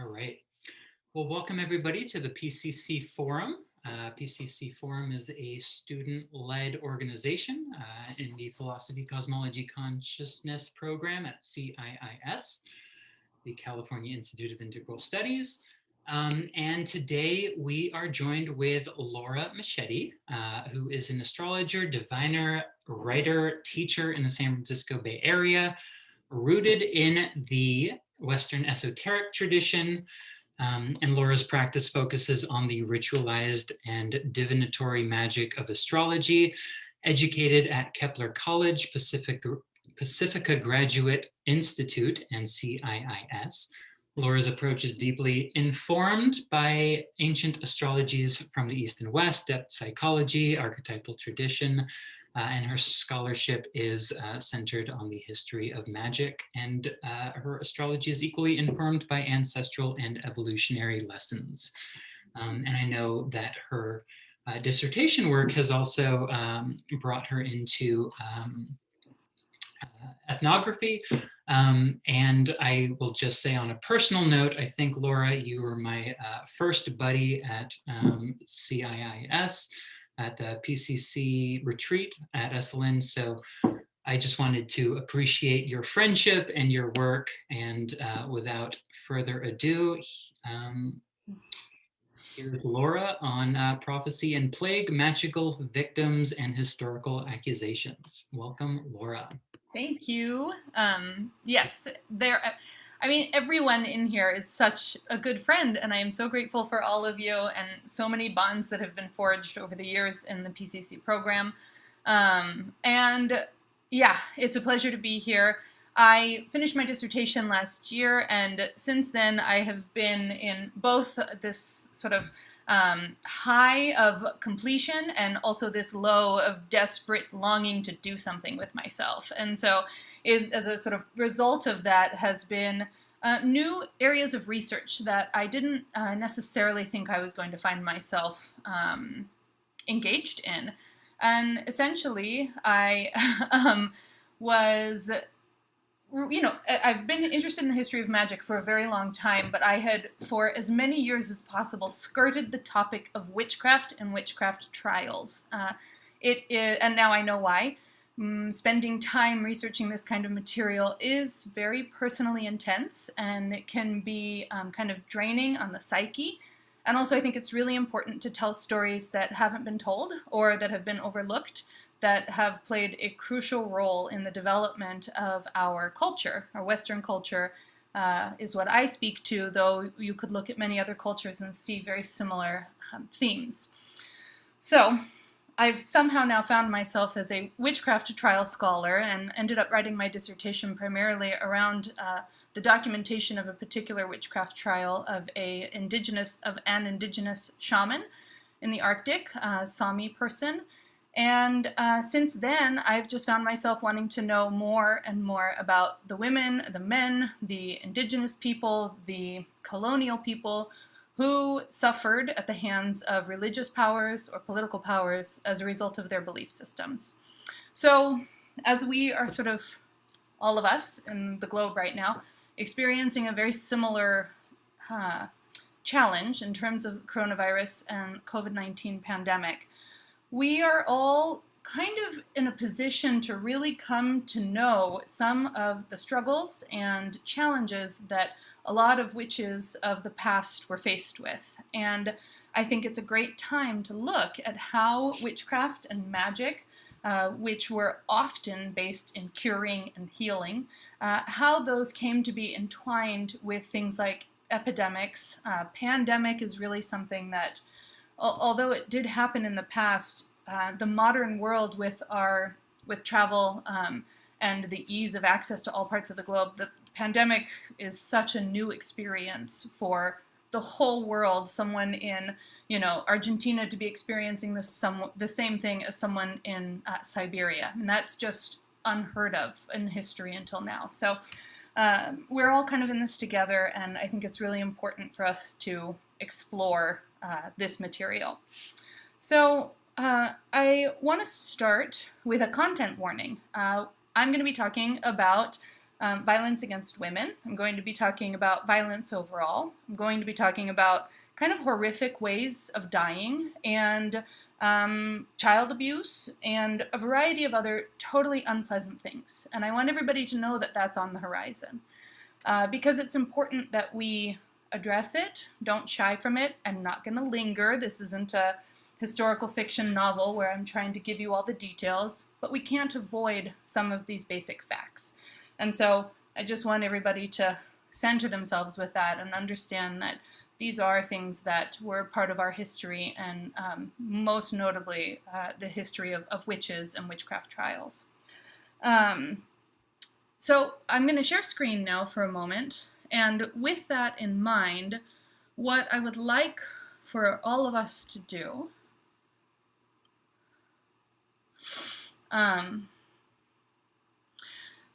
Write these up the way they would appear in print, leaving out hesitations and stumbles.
All right. Well, welcome everybody to the PCC Forum. PCC Forum is a student-led organization in the Philosophy, Cosmology, Consciousness program at CIIS, the California Institute of Integral Studies. And today we are joined with Laura Michetti, who is an astrologer, diviner, writer, teacher in the San Francisco Bay Area, rooted in the Western esoteric tradition. And Laura's practice focuses on the ritualized and divinatory magic of astrology, educated at Kepler College, Pacifica Graduate Institute, and CIIS. Laura's approach is deeply informed by ancient astrologies from the East and West, depth psychology, archetypal tradition, and her scholarship is centered on the history of magic, and her astrology is equally informed by ancestral and evolutionary lessons. And I know that her dissertation work has also brought her into ethnography. And I will just say on a personal note, I think, Laura, you were my first buddy at CIIS, at the PCC retreat at Esalen. So I just wanted to appreciate your friendship and your work. And without further ado, here's Laura on prophecy and plague, magical victims, and historical accusations. Welcome, Laura. Thank you. Yes, everyone in here is such a good friend, and I am so grateful for all of you and so many bonds that have been forged over the years in the PCC program. And yeah, it's a pleasure to be here. I finished my dissertation last year, and since then I have been in both this sort of high of completion and also this low of desperate longing to do something with myself. And so as a sort of result of that has been new areas of research that I didn't necessarily think I was going to find myself engaged in. And essentially I I've been interested in the history of magic for a very long time, but I had, for as many years as possible, skirted the topic of witchcraft and witchcraft trials. And now I know why. Spending time researching this kind of material is very personally intense, and it can be kind of draining on the psyche. And also I think it's really important to tell stories that haven't been told or that have been overlooked, that have played a crucial role in the development of our culture. Our Western culture is what I speak to, though you could look at many other cultures and see very similar themes. So I've somehow now found myself as a witchcraft trial scholar and ended up writing my dissertation primarily around the documentation of a particular witchcraft trial of an indigenous shaman in the Arctic, Sami person. And since then, I've just found myself wanting to know more and more about the women, the men, the indigenous people, the colonial people who suffered at the hands of religious powers or political powers as a result of their belief systems. So as we are sort of, all of us in the globe right now, experiencing a very similar challenge in terms of coronavirus and COVID-19 pandemic, we are all kind of in a position to really come to know some of the struggles and challenges that a lot of witches of the past were faced with. And I think it's a great time to look at how witchcraft and magic, which were often based in curing and healing, how those came to be entwined with things like epidemics. Pandemic is really something that, although it did happen in the past, the modern world with travel and the ease of access to all parts of the globe, the pandemic is such a new experience for the whole world. Someone in, Argentina to be experiencing the same thing as someone in Siberia, and that's just unheard of in history until now. So we're all kind of in this together, and I think it's really important for us to explore this material. So I want to start with a content warning. I'm going to be talking about violence against women. I'm going to be talking about violence overall. I'm going to be talking about kind of horrific ways of dying and child abuse and a variety of other totally unpleasant things. And I want everybody to know that that's on the horizon because it's important that we address it, don't shy from it. I'm not going to linger. This isn't a historical fiction novel where I'm trying to give you all the details, but we can't avoid some of these basic facts. And so I just want everybody to center themselves with that and understand that these are things that were part of our history, and most notably the history of witches and witchcraft trials. So I'm going to share screen now for a moment, and with that in mind, what I would like for all of us to do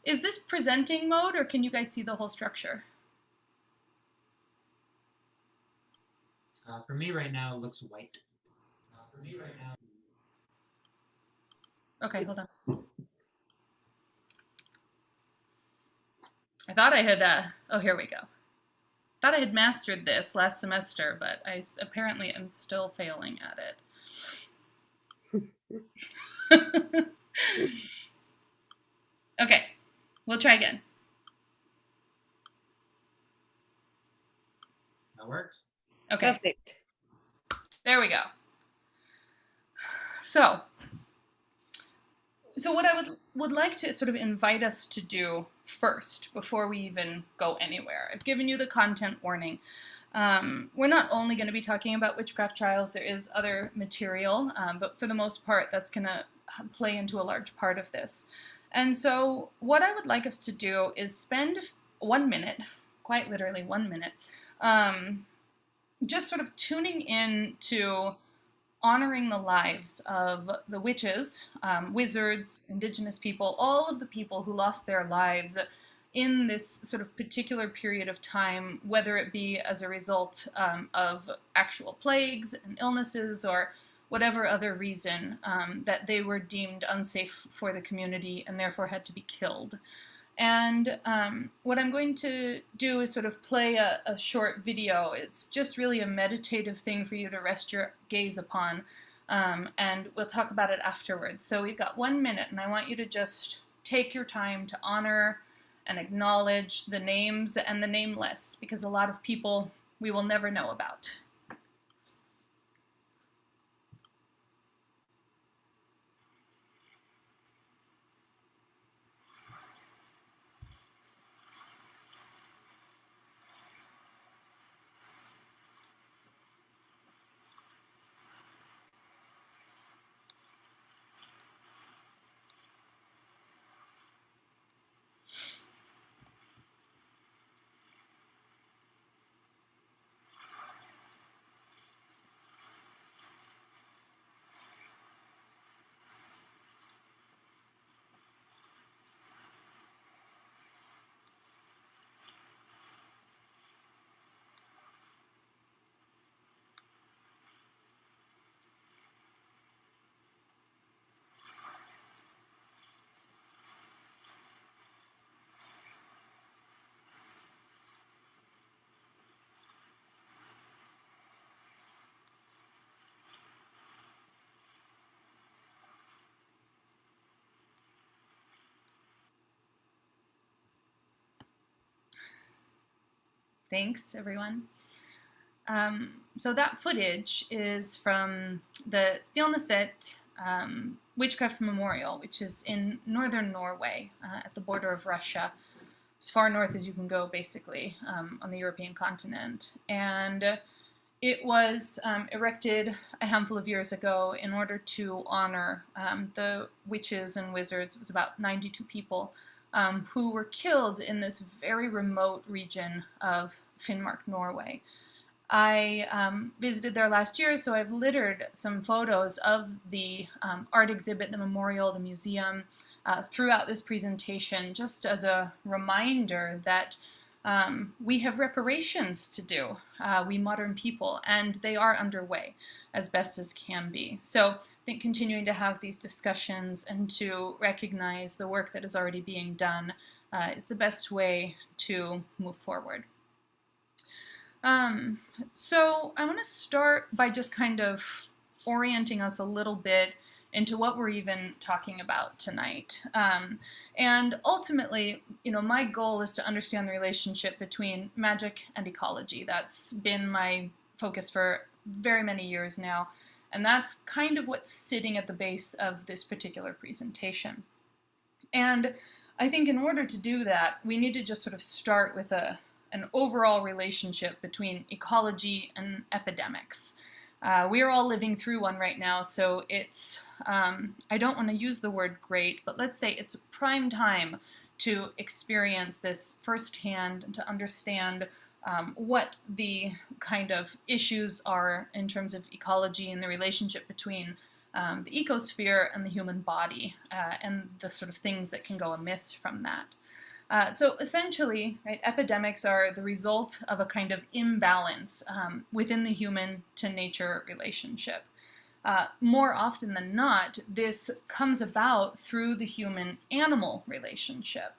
is this presenting mode, or can you guys see the whole structure? For me right now, it looks white. Okay, hold on. I thought I had, oh, here we go. Thought I had mastered this last semester, but I apparently am still failing at it. Okay, we'll try again. That works. Okay. Perfect. There we go. So what I would like to sort of invite us to do first, before we even go anywhere, I've given you the content warning. We're not only going to be talking about witchcraft trials, there is other material, but for the most part, that's going to play into a large part of this. And so what I would like us to do is spend 1 minute, quite literally 1 minute, just sort of tuning in to honoring the lives of the witches, wizards, indigenous people, all of the people who lost their lives in this sort of particular period of time, whether it be as a result of actual plagues and illnesses or whatever other reason that they were deemed unsafe for the community and therefore had to be killed. And what I'm going to do is sort of play a short video. It's just really a meditative thing for you to rest your gaze upon, and we'll talk about it afterwards. So we've got 1 minute, and I want you to just take your time to honor and acknowledge the names and the nameless, because a lot of people we will never know about. Thanks, everyone. So that footage is from the Stilneset Witchcraft Memorial, which is in northern Norway, at the border of Russia, as far north as you can go, basically, on the European continent. And it was erected a handful of years ago in order to honor the witches and wizards. It was about 92 people who were killed in this very remote region of Finnmark, Norway. I visited there last year, so I've littered some photos of the art exhibit, the memorial, the museum, throughout this presentation, just as a reminder that we have reparations to do, we modern people, and they are underway as best as can be. So I think continuing to have these discussions and to recognize the work that is already being done is the best way to move forward. So I want to start by just kind of orienting us a little bit into what we're even talking about tonight. And ultimately, my goal is to understand the relationship between magic and ecology. That's been my focus for very many years now. And that's kind of what's sitting at the base of this particular presentation. And I think in order to do that, we need to just sort of start with an overall relationship between ecology and epidemics. We are all living through one right now, so it's, I don't want to use the word great, but let's say it's prime time to experience this firsthand and to understand what the kind of issues are in terms of ecology and the relationship between the ecosphere and the human body, and the sort of things that can go amiss from that. So essentially, right, epidemics are the result of a kind of imbalance within the human to nature relationship. More often than not, this comes about through the human-animal relationship.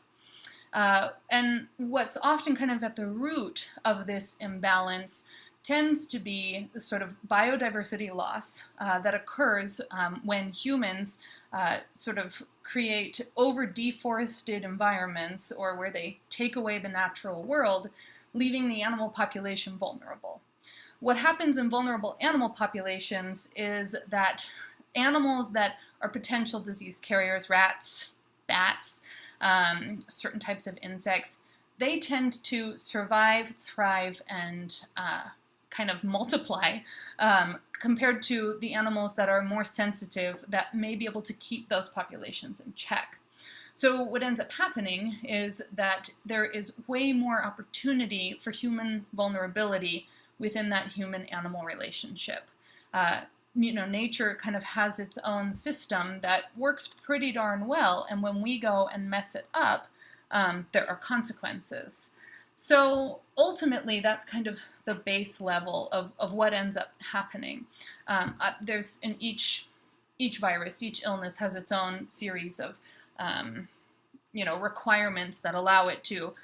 And what's often kind of at the root of this imbalance tends to be the sort of biodiversity loss that occurs when humans sort of create over-deforested environments, or where they take away the natural world, leaving the animal population vulnerable. What happens in vulnerable animal populations is that animals that are potential disease carriers, rats, bats, certain types of insects, they tend to survive, thrive, and kind of multiply compared to the animals that are more sensitive, that may be able to keep those populations in check. So what ends up happening is that there is way more opportunity for human vulnerability within that human-animal relationship. Nature kind of has its own system that works pretty darn well, and when we go and mess it up, there are consequences. So ultimately, that's kind of the base level of what ends up happening. There's in each virus, each illness has its own series of requirements that allow it to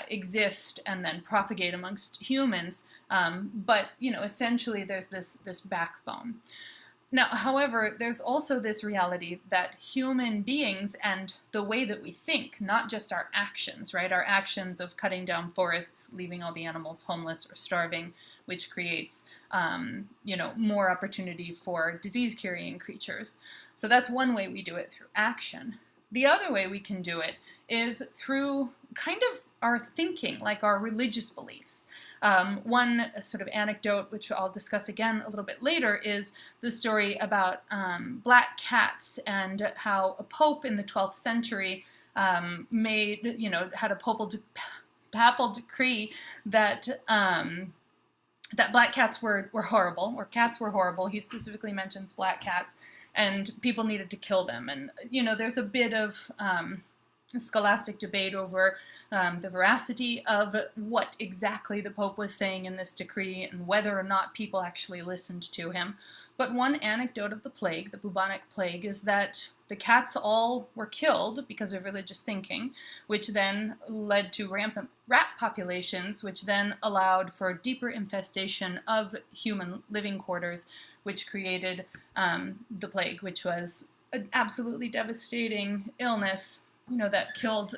exist and then propagate amongst humans. But essentially, there's this backbone. Now, however, there's also this reality that human beings and the way that we think, not just our actions, right? Our actions of cutting down forests, leaving all the animals homeless or starving, which creates, more opportunity for disease-carrying creatures. So that's one way we do it, through action. The other way we can do it is through kind of our thinking, like our religious beliefs. One sort of anecdote, which I'll discuss again a little bit later, is the story about black cats, and how a pope in the 12th century had a papal decree that that black cats were horrible, or cats were horrible. He specifically mentions black cats, and people needed to kill them. And there's a bit of scholastic debate over the veracity of what exactly the Pope was saying in this decree, and whether or not people actually listened to him. But one anecdote of the plague, the bubonic plague, is that the cats all were killed because of religious thinking, which then led to rampant rat populations, which then allowed for deeper infestation of human living quarters, which created the plague, which was an absolutely devastating illness, that killed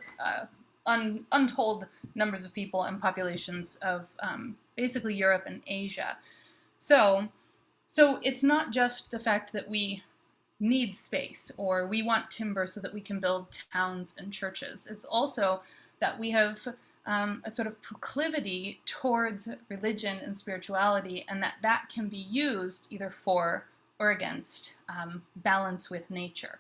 untold numbers of people and populations of basically Europe and Asia. So it's not just the fact that we need space, or we want timber so that we can build towns and churches. It's also that we have a sort of proclivity towards religion and spirituality, and that can be used either for or against balance with nature.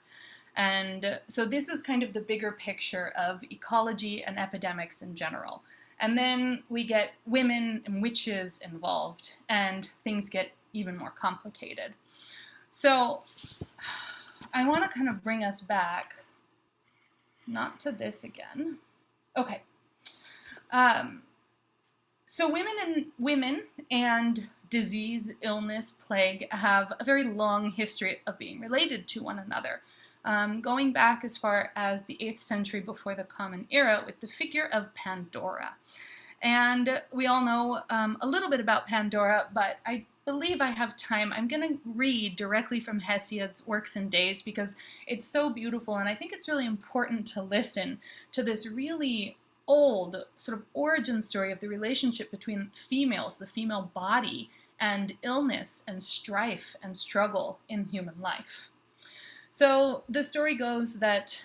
And so this is kind of the bigger picture of ecology and epidemics in general. And then we get women and witches involved, and things get even more complicated. So I want to kind of bring us back, not to this again. Okay. So women and disease, illness, plague have a very long history of being related to one another. going back as far as the 8th century before the Common Era with the figure of Pandora. And we all know a little bit about Pandora, but I believe I have time. I'm going to read directly from Hesiod's Works and Days because it's so beautiful, and I think it's really important to listen to this really old sort of origin story of the relationship between females, the female body, and illness and strife and struggle in human life. So the story goes that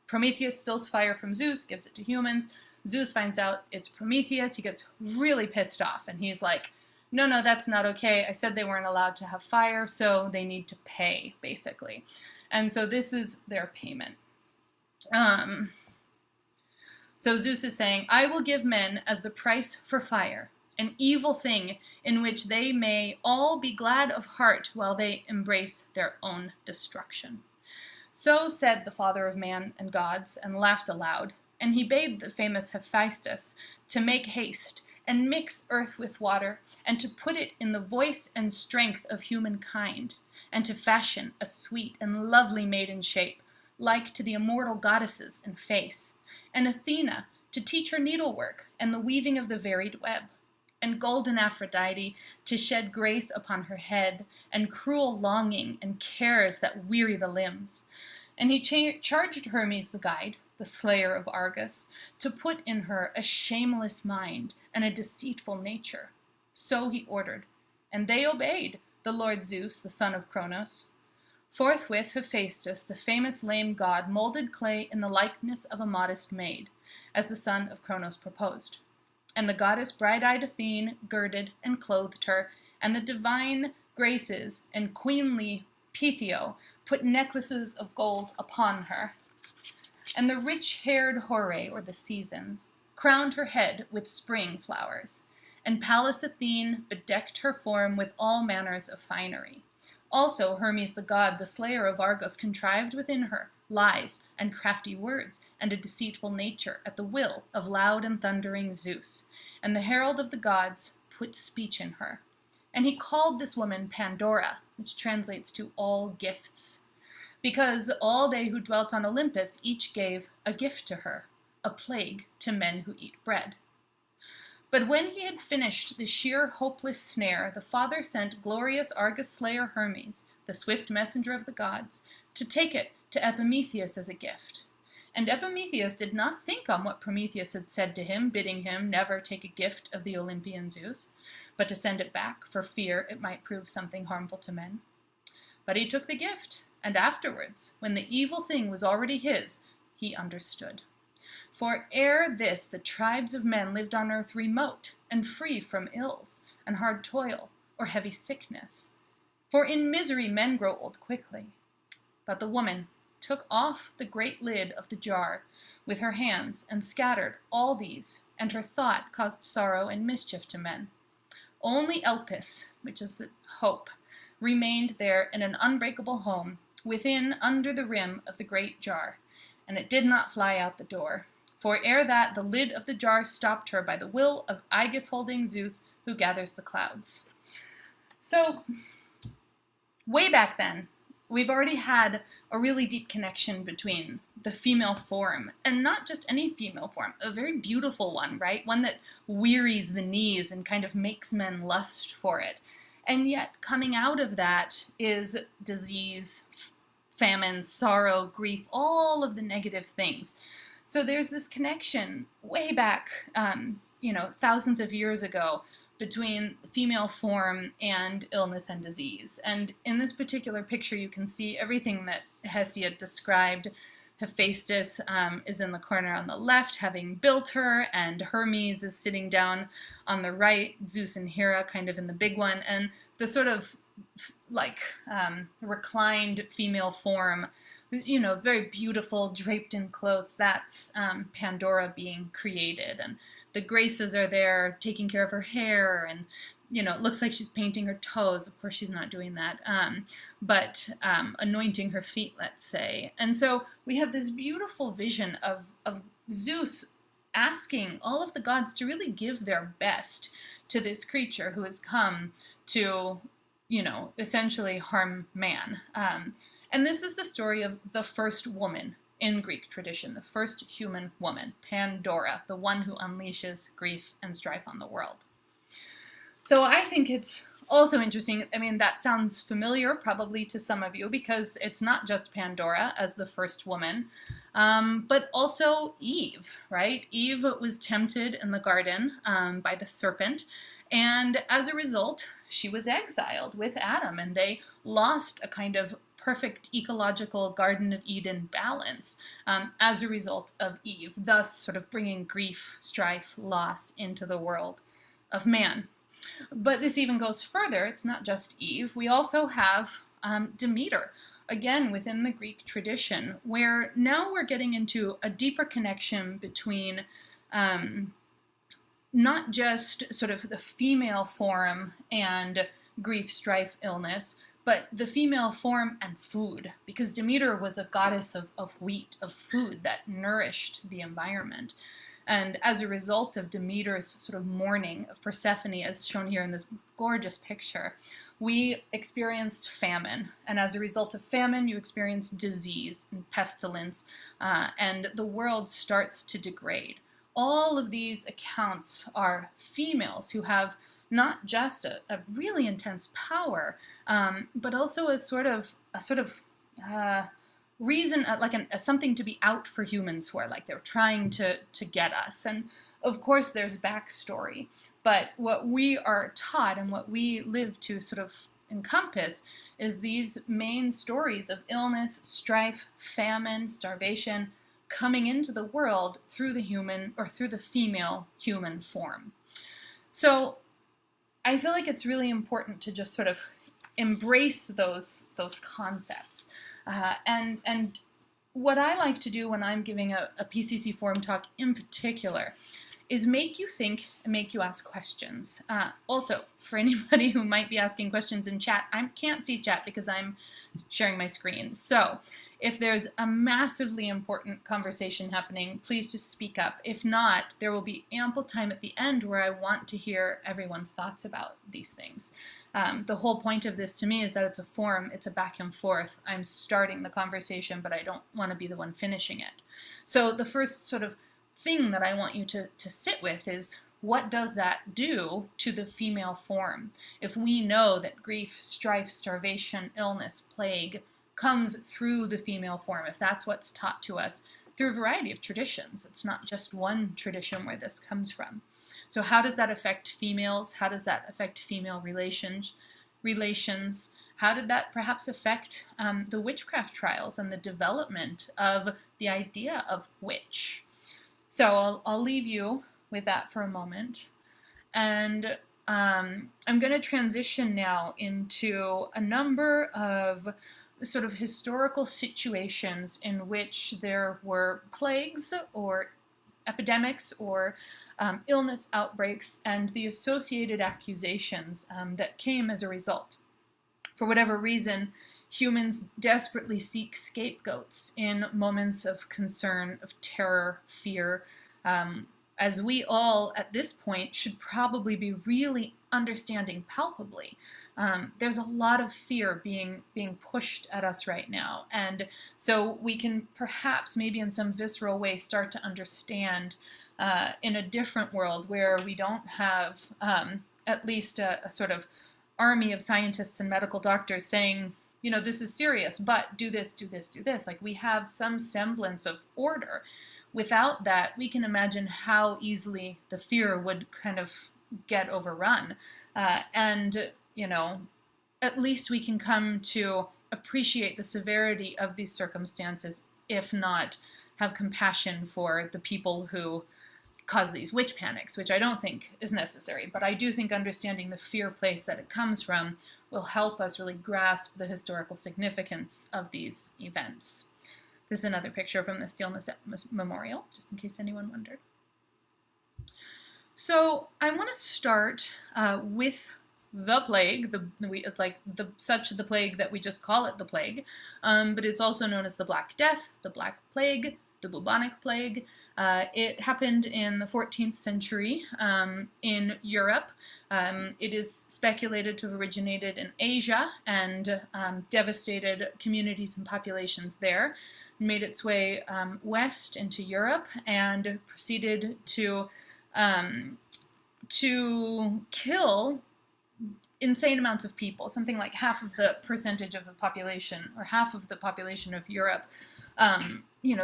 Prometheus steals fire from Zeus, gives it to humans. Zeus finds out it's Prometheus. He gets really pissed off, and he's like, no, that's not okay. I said they weren't allowed to have fire, so they need to pay, basically. And so this is their payment. So Zeus is saying, I will give men as the price for fire, an evil thing in which they may all be glad of heart while they embrace their own destruction. So said the father of man and gods, and laughed aloud. And he bade the famous Hephaestus to make haste and mix earth with water, and to put it in the voice and strength of humankind, and to fashion a sweet and lovely maiden shape, like to the immortal goddesses in face, and Athena to teach her needlework and the weaving of the varied web, and golden Aphrodite to shed grace upon her head, and cruel longing and cares that weary the limbs. And he charged Hermes the guide, the slayer of Argus, to put in her a shameless mind and a deceitful nature. So he ordered, and they obeyed, the Lord Zeus, the son of Cronos. Forthwith Hephaestus, the famous lame god, molded clay in the likeness of a modest maid, as the son of Cronos proposed. And the goddess bright-eyed Athene girded and clothed her, and the divine Graces and queenly Pythio put necklaces of gold upon her. And the rich-haired Horae, or the seasons, crowned her head with spring flowers, and Pallas Athene bedecked her form with all manners of finery. Also Hermes the god, the slayer of Argus, contrived within her lies and crafty words, and a deceitful nature at the will of loud and thundering Zeus. And the herald of the gods put speech in her. And he called this woman Pandora, which translates to all gifts, because all they who dwelt on Olympus each gave a gift to her, a plague to men who eat bread. But when he had finished the sheer hopeless snare, the father sent glorious Argus slayer Hermes, the swift messenger of the gods, to take it to Epimetheus as a gift. And Epimetheus did not think on what Prometheus had said to him, bidding him never take a gift of the Olympian Zeus, but to send it back for fear it might prove something harmful to men. But he took the gift, and afterwards, when the evil thing was already his, he understood. For ere this the tribes of men lived on earth remote and free from ills and hard toil or heavy sickness. For in misery men grow old quickly. But the woman took off the great lid of the jar with her hands and scattered all these, and her thought caused sorrow and mischief to men. Only Elpis, which is the hope, remained there in an unbreakable home, within under the rim of the great jar, and it did not fly out the door. For ere that the lid of the jar stopped her by the will of Aegis-holding Zeus, who gathers the clouds. So, way back then, we've already had a really deep connection between the female form, and not just any female form, a very beautiful one, right? One that wearies the knees and kind of makes men lust for it. And yet, coming out of that is disease, famine, sorrow, grief, all of the negative things. So there's this connection way back, thousands of years ago between the female form and illness and disease. And in this particular picture, you can see everything that Hesiod described. Hephaestus is in the corner on the left, having built her, and Hermes is sitting down on the right, Zeus and Hera kind of in the big one, and the sort of reclined female form, very beautiful, draped in clothes. That's Pandora being created. And the Graces are there taking care of her hair, and, it looks like she's painting her toes. Of course, she's not doing that, but anointing her feet, let's say. And so we have this beautiful vision of Zeus asking all of the gods to really give their best to this creature who has come to, essentially harm man. And this is the story of the first woman in Greek tradition, the first human woman, Pandora, the one who unleashes grief and strife on the world. So I think it's also interesting. I mean, that sounds familiar probably to some of you because it's not just Pandora as the first woman, but also Eve, right? Eve was tempted in the garden by the serpent, and as a result, she was exiled with Adam, and they lost a kind of perfect ecological Garden of Eden balance as a result of Eve, thus sort of bringing grief, strife, loss into the world of man. But this even goes further. It's not just Eve. We also have Demeter, again, within the Greek tradition, where now we're getting into a deeper connection between not just sort of the female form and grief, strife, illness, but the female form and food, because Demeter was a goddess of wheat, of food that nourished the environment. And as a result of Demeter's sort of mourning of Persephone, as shown here in this gorgeous picture, we experienced famine. And as a result of famine, you experience disease and pestilence, and the world starts to degrade. All of these accounts are females who have not just a really intense power, but also a sort of reason, like something to be out for humans for, like they're trying to get us. And of course there's backstory, but what we are taught and what we live to sort of encompass is these main stories of illness, strife, famine, starvation coming into the world through the human or through the female human form. So I feel like it's really important to just sort of embrace those concepts. And what I like to do when I'm giving a PCC forum talk in particular is make you think and make you ask questions. Also, for anybody who might be asking questions in chat, I can't see chat because I'm sharing my screen. So if there's a massively important conversation happening, please just speak up. If not, there will be ample time at the end where I want to hear everyone's thoughts about these things. The whole point of this to me is that it's a forum, it's a back and forth. I'm starting the conversation, but I don't want to be the one finishing it. So the first sort of thing that I want you to sit with is, what does that do to the female form? If we know that grief, strife, starvation, illness, plague comes through the female form, if that's what's taught to us through a variety of traditions, it's not just one tradition where this comes from. So how does that affect females? How does that affect female relations? How did that perhaps affect the witchcraft trials and the development of the idea of witch? So I'll leave you with that for a moment. And I'm going to transition now into a number of sort of historical situations in which there were plagues or epidemics or illness outbreaks and the associated accusations that came as a result. For whatever reason, humans desperately seek scapegoats in moments of concern, of terror, fear, as we all at this point should probably be really understanding palpably. There's a lot of fear being pushed at us right now, and so we can perhaps maybe in some visceral way start to understand in a different world where we don't have at least a sort of army of scientists and medical doctors saying, you know, this is serious, but do this, do this, do this. Like, we have some semblance of order. Without that, we can imagine how easily the fear would kind of get overrun. And, you know, at least we can come to appreciate the severity of these circumstances, if not have compassion for the people who cause these witch panics, which I don't think is necessary. But I do think understanding the fear place that it comes from will help us really grasp the historical significance of these events. This is another picture from the Stillness Memorial, just in case anyone wondered. So I want to start with the plague. It's like such the plague that we just call it the plague, but it's also known as the Black Death, the Black Plague, the bubonic plague. It happened in the 14th century in Europe. It is speculated to have originated in Asia and devastated communities and populations there, made its way west into Europe, and proceeded to kill insane amounts of people. Something like half of the percentage of the population, or half of the population of Europe,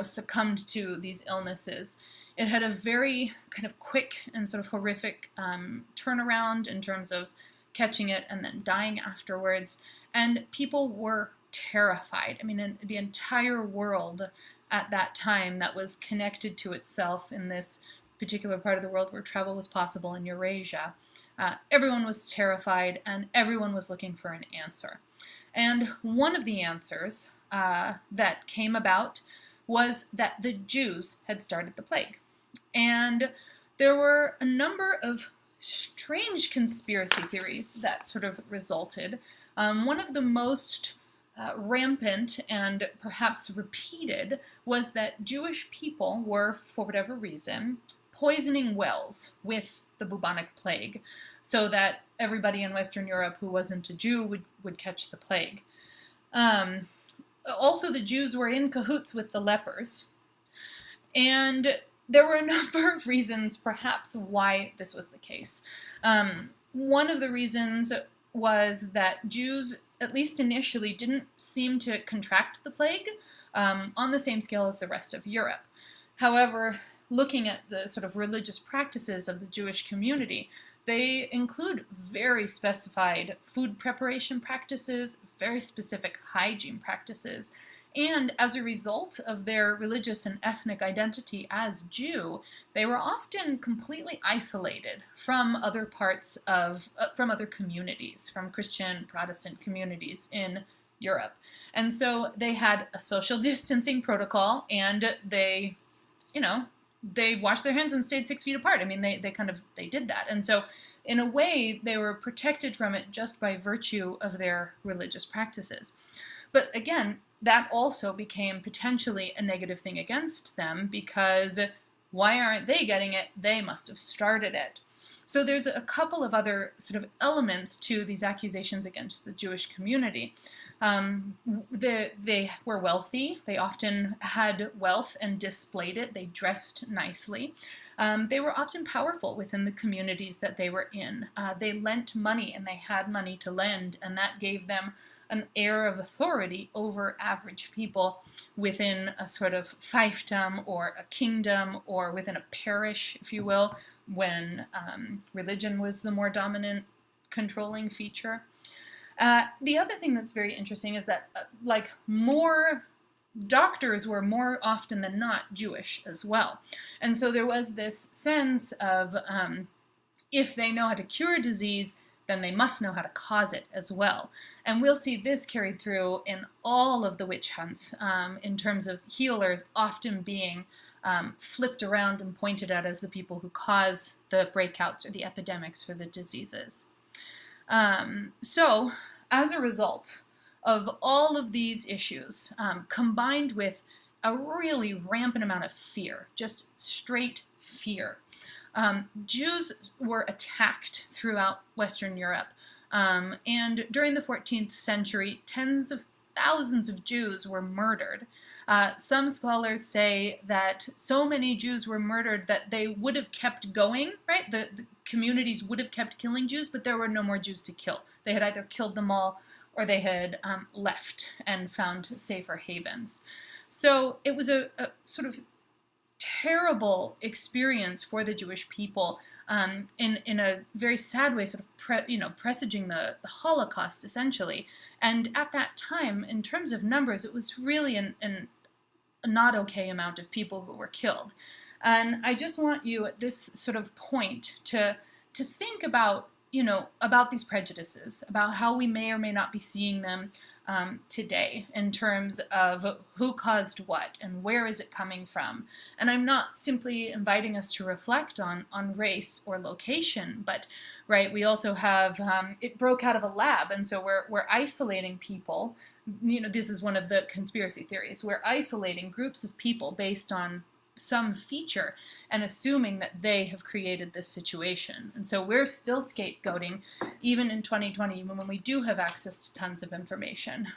succumbed to these illnesses. It had a very kind of quick and sort of horrific turnaround in terms of catching it and then dying afterwards. And people were terrified. I mean, the entire world at that time that was connected to itself in this particular part of the world where travel was possible in Eurasia, everyone was terrified and everyone was looking for an answer. And one of the answers that came about was that the Jews had started the plague. And there were a number of strange conspiracy theories that sort of resulted. One of the most rampant and perhaps repeated was that Jewish people were, for whatever reason, poisoning wells with the bubonic plague so that everybody in Western Europe who wasn't a Jew would catch the plague. Also, the Jews were in cahoots with the lepers. And there were a number of reasons, perhaps, why this was the case. One of the reasons was that Jews, at least initially, didn't seem to contract the plague on the same scale as the rest of Europe. However, looking at the sort of religious practices of the Jewish community, they include very specified food preparation practices, very specific hygiene practices, and as a result of their religious and ethnic identity as Jew, they were often completely isolated from other parts of, from other communities, from Christian Protestant communities in Europe. And so they had a social distancing protocol, and they washed their hands and stayed 6 feet apart. I mean, they did that. And so in a way, they were protected from it just by virtue of their religious practices. But again, that also became potentially a negative thing against them, because why aren't they getting it? They must have started it. So there's a couple of other sort of elements to these accusations against the Jewish community. They were wealthy. They often had wealth and displayed it. They dressed nicely. They were often powerful within the communities that they were in. They lent money, and they had money to lend, and that gave them an air of authority over average people within a sort of fiefdom or a kingdom or within a parish, if you will, when religion was the more dominant controlling feature. The other thing that's very interesting is that more doctors were more often than not Jewish as well. And so there was this sense of if they know how to cure a disease, then they must know how to cause it as well. And we'll see this carried through in all of the witch hunts in terms of healers often being flipped around and pointed at as the people who cause the breakouts or the epidemics for the diseases. So as a result of all of these issues, combined with a really rampant amount of fear, just straight fear, Jews were attacked throughout Western Europe. And during the 14th century, tens of thousands of Jews were murdered. Some scholars say that so many Jews were murdered that they would have kept going, right? The communities would have kept killing Jews, but there were no more Jews to kill. They had either killed them all or they had left and found safer havens. So it was a sort of terrible experience for the Jewish people in a very sad way, sort of presaging the Holocaust, essentially. And at that time, in terms of numbers, it was really a not okay amount of people who were killed. And I just want you at this sort of point to think about these prejudices, about how we may or may not be seeing them, today in terms of who caused what and where is it coming from. And I'm not simply inviting us to reflect on race or location, but right, we also have it broke out of a lab, and so we're isolating people. This is one of the conspiracy theories. We're isolating groups of people based on some feature and assuming that they have created this situation. And so we're still scapegoating, even in 2020, even when we do have access to tons of information.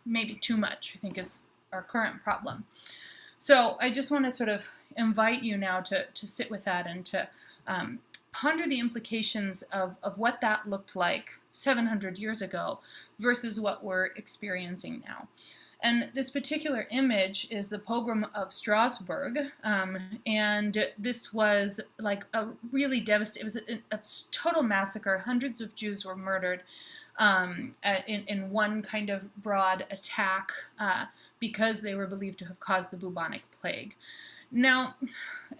Maybe too much, I think, is our current problem. So I just want to sort of invite you now to sit with that and to ponder the implications of what that looked like 700 years ago versus what we're experiencing now. And this particular image is the pogrom of Strasbourg, and this was like a really devastating, it was a total massacre. Hundreds of Jews were murdered in one kind of broad attack because they were believed to have caused the bubonic plague. Now,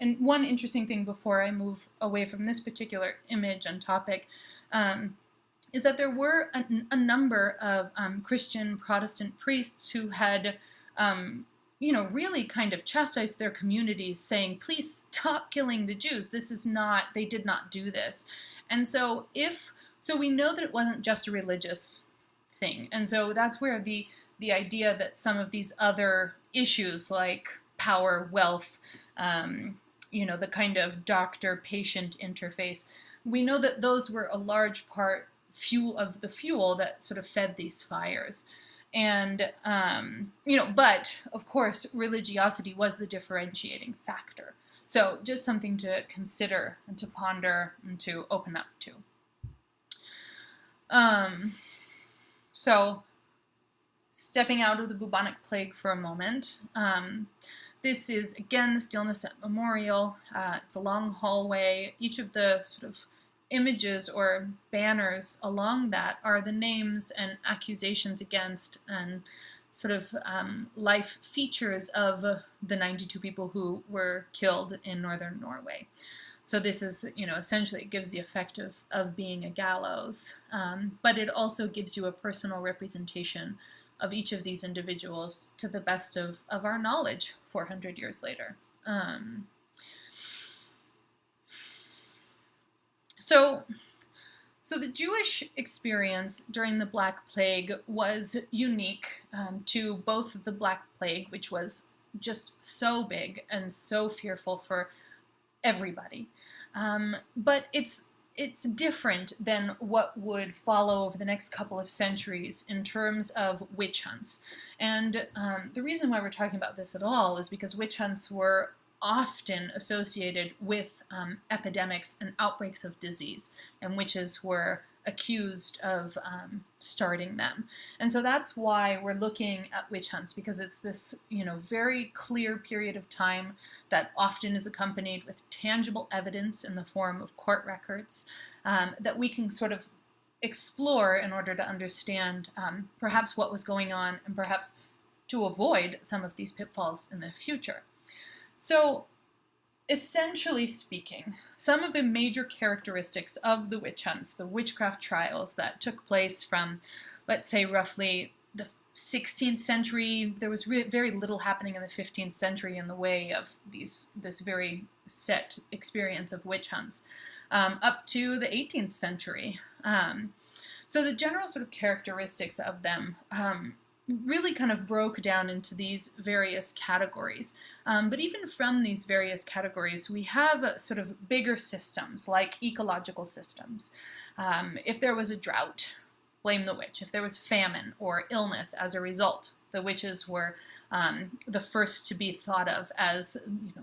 and one interesting thing before I move away from this particular image and topic, is that there were a number of Christian Protestant priests who had, really kind of chastised their communities, saying, please stop killing the Jews. This is not, they did not do this. And so we know that it wasn't just a religious thing. And so that's where the idea that some of these other issues like power, wealth, the kind of doctor-patient interface, we know that those were a large part fuel that sort of fed these fires. And, but of course, religiosity was the differentiating factor. So just something to consider and to ponder and to open up to. So stepping out of the bubonic plague for a moment, this is, again, the Stillness at Memorial. It's a long hallway. Each of the sort of images or banners along that are the names and accusations against and sort of life features of the 92 people who were killed in northern Norway. So this is, essentially it gives the effect of being a gallows, but it also gives you a personal representation of each of these individuals to the best of our knowledge 400 years later. So the Jewish experience during the Black Plague was unique to both the Black Plague, which was just so big and so fearful for everybody, but it's different than what would follow over the next couple of centuries in terms of witch hunts. And the reason why we're talking about this at all is because witch hunts were often associated with epidemics and outbreaks of disease, and witches were accused of starting them. And so that's why we're looking at witch hunts, because it's this, very clear period of time that often is accompanied with tangible evidence in the form of court records that we can sort of explore in order to understand perhaps what was going on and perhaps to avoid some of these pitfalls in the future. So essentially speaking, some of the major characteristics of the witch hunts, the witchcraft trials that took place from, let's say, roughly the 16th century, there was very little happening in the 15th century in the way of this very set experience of witch hunts, up to the 18th century. So the general sort of characteristics of them really kind of broke down into these various categories. But even from these various categories, we have sort of bigger systems, like ecological systems. If there was a drought, blame the witch. If there was famine or illness as a result, the witches were the first to be thought of as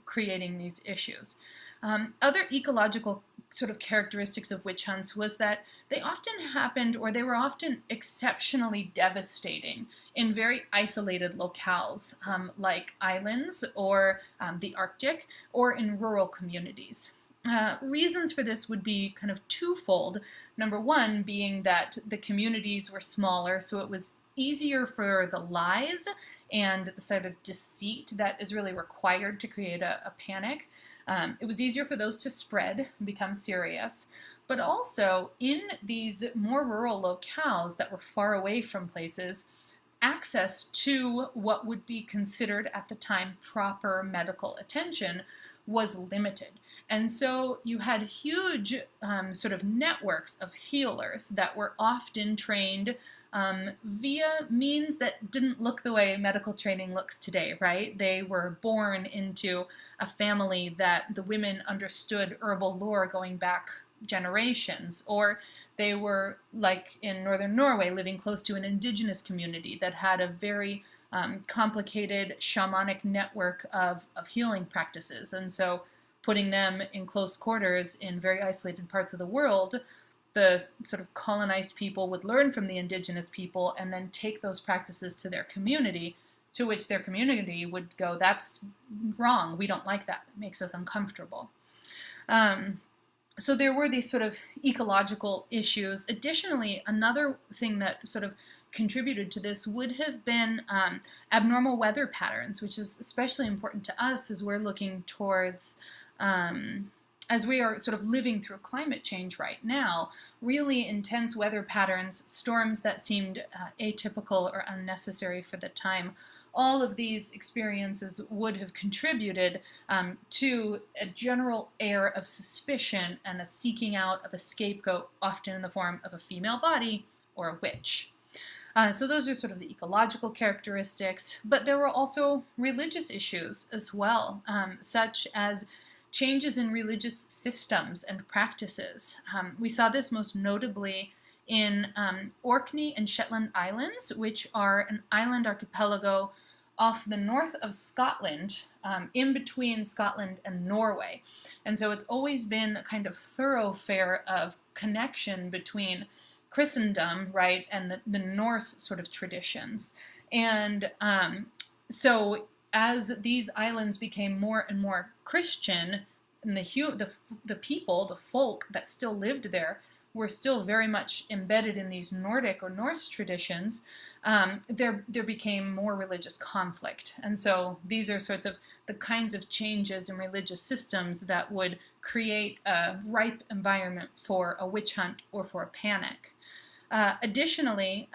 creating these issues. Other ecological sort of characteristics of witch hunts was that they often happened, or they were often exceptionally devastating in very isolated locales, like islands or the Arctic, or in rural communities. Reasons for this would be kind of twofold. Number one being that the communities were smaller, so it was easier for the lies and the sort of deceit that is really required to create a panic. It was easier for those to spread and become serious. But also, in these more rural locales that were far away from places, access to what would be considered at the time proper medical attention was limited. And so you had huge sort of networks of healers that were often trained via means that didn't look the way medical training looks today, right? They were born into a family that the women understood herbal lore going back generations, or they were, like in northern Norway, living close to an indigenous community that had a very complicated shamanic network of healing practices. And so putting them in close quarters in very isolated parts of the world, the sort of colonized people would learn from the indigenous people and then take those practices to their community, to which their community would go, that's wrong, we don't like that, it makes us uncomfortable. So there were these sort of ecological issues. Additionally, another thing that sort of contributed to this would have been abnormal weather patterns, which is especially important to us as we're looking towards as we are sort of living through climate change right now, really intense weather patterns, storms that seemed atypical or unnecessary for the time. All of these experiences would have contributed to a general air of suspicion and a seeking out of a scapegoat, often in the form of a female body or a witch. So those are sort of the ecological characteristics, but there were also religious issues as well, such as changes in religious systems and practices. We saw this most notably in Orkney and Shetland Islands, which are an island archipelago off the north of Scotland, in between Scotland and Norway. And so it's always been a kind of thoroughfare of connection between Christendom, right, and the Norse sort of traditions. And so as these islands became more and more Christian, and the people, the folk that still lived there, were still very much embedded in these Nordic or Norse traditions, there became more religious conflict. And so these are sorts of the kinds of changes in religious systems that would create a ripe environment for a witch hunt or for a panic. Additionally,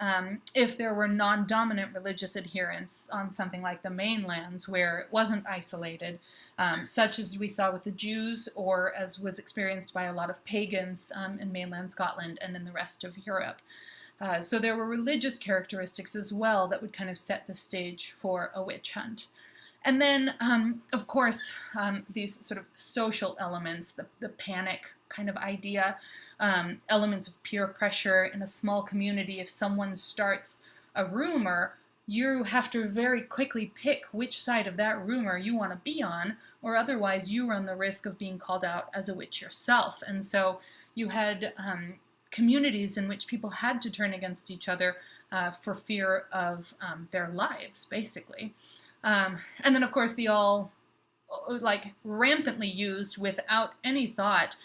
if there were non-dominant religious adherents on something like the mainlands where it wasn't isolated, such as we saw with the Jews or as was experienced by a lot of pagans in mainland Scotland and in the rest of Europe. So there were religious characteristics as well that would kind of set the stage for a witch hunt. And then, of course, these sort of social elements, the panic kind of idea, elements of peer pressure in a small community. If someone starts a rumor, you have to very quickly pick which side of that rumor you want to be on, or otherwise you run the risk of being called out as a witch yourself. And so you had communities in which people had to turn against each other for fear of their lives, basically. And then, of course, the all, like, rampantly used without any thought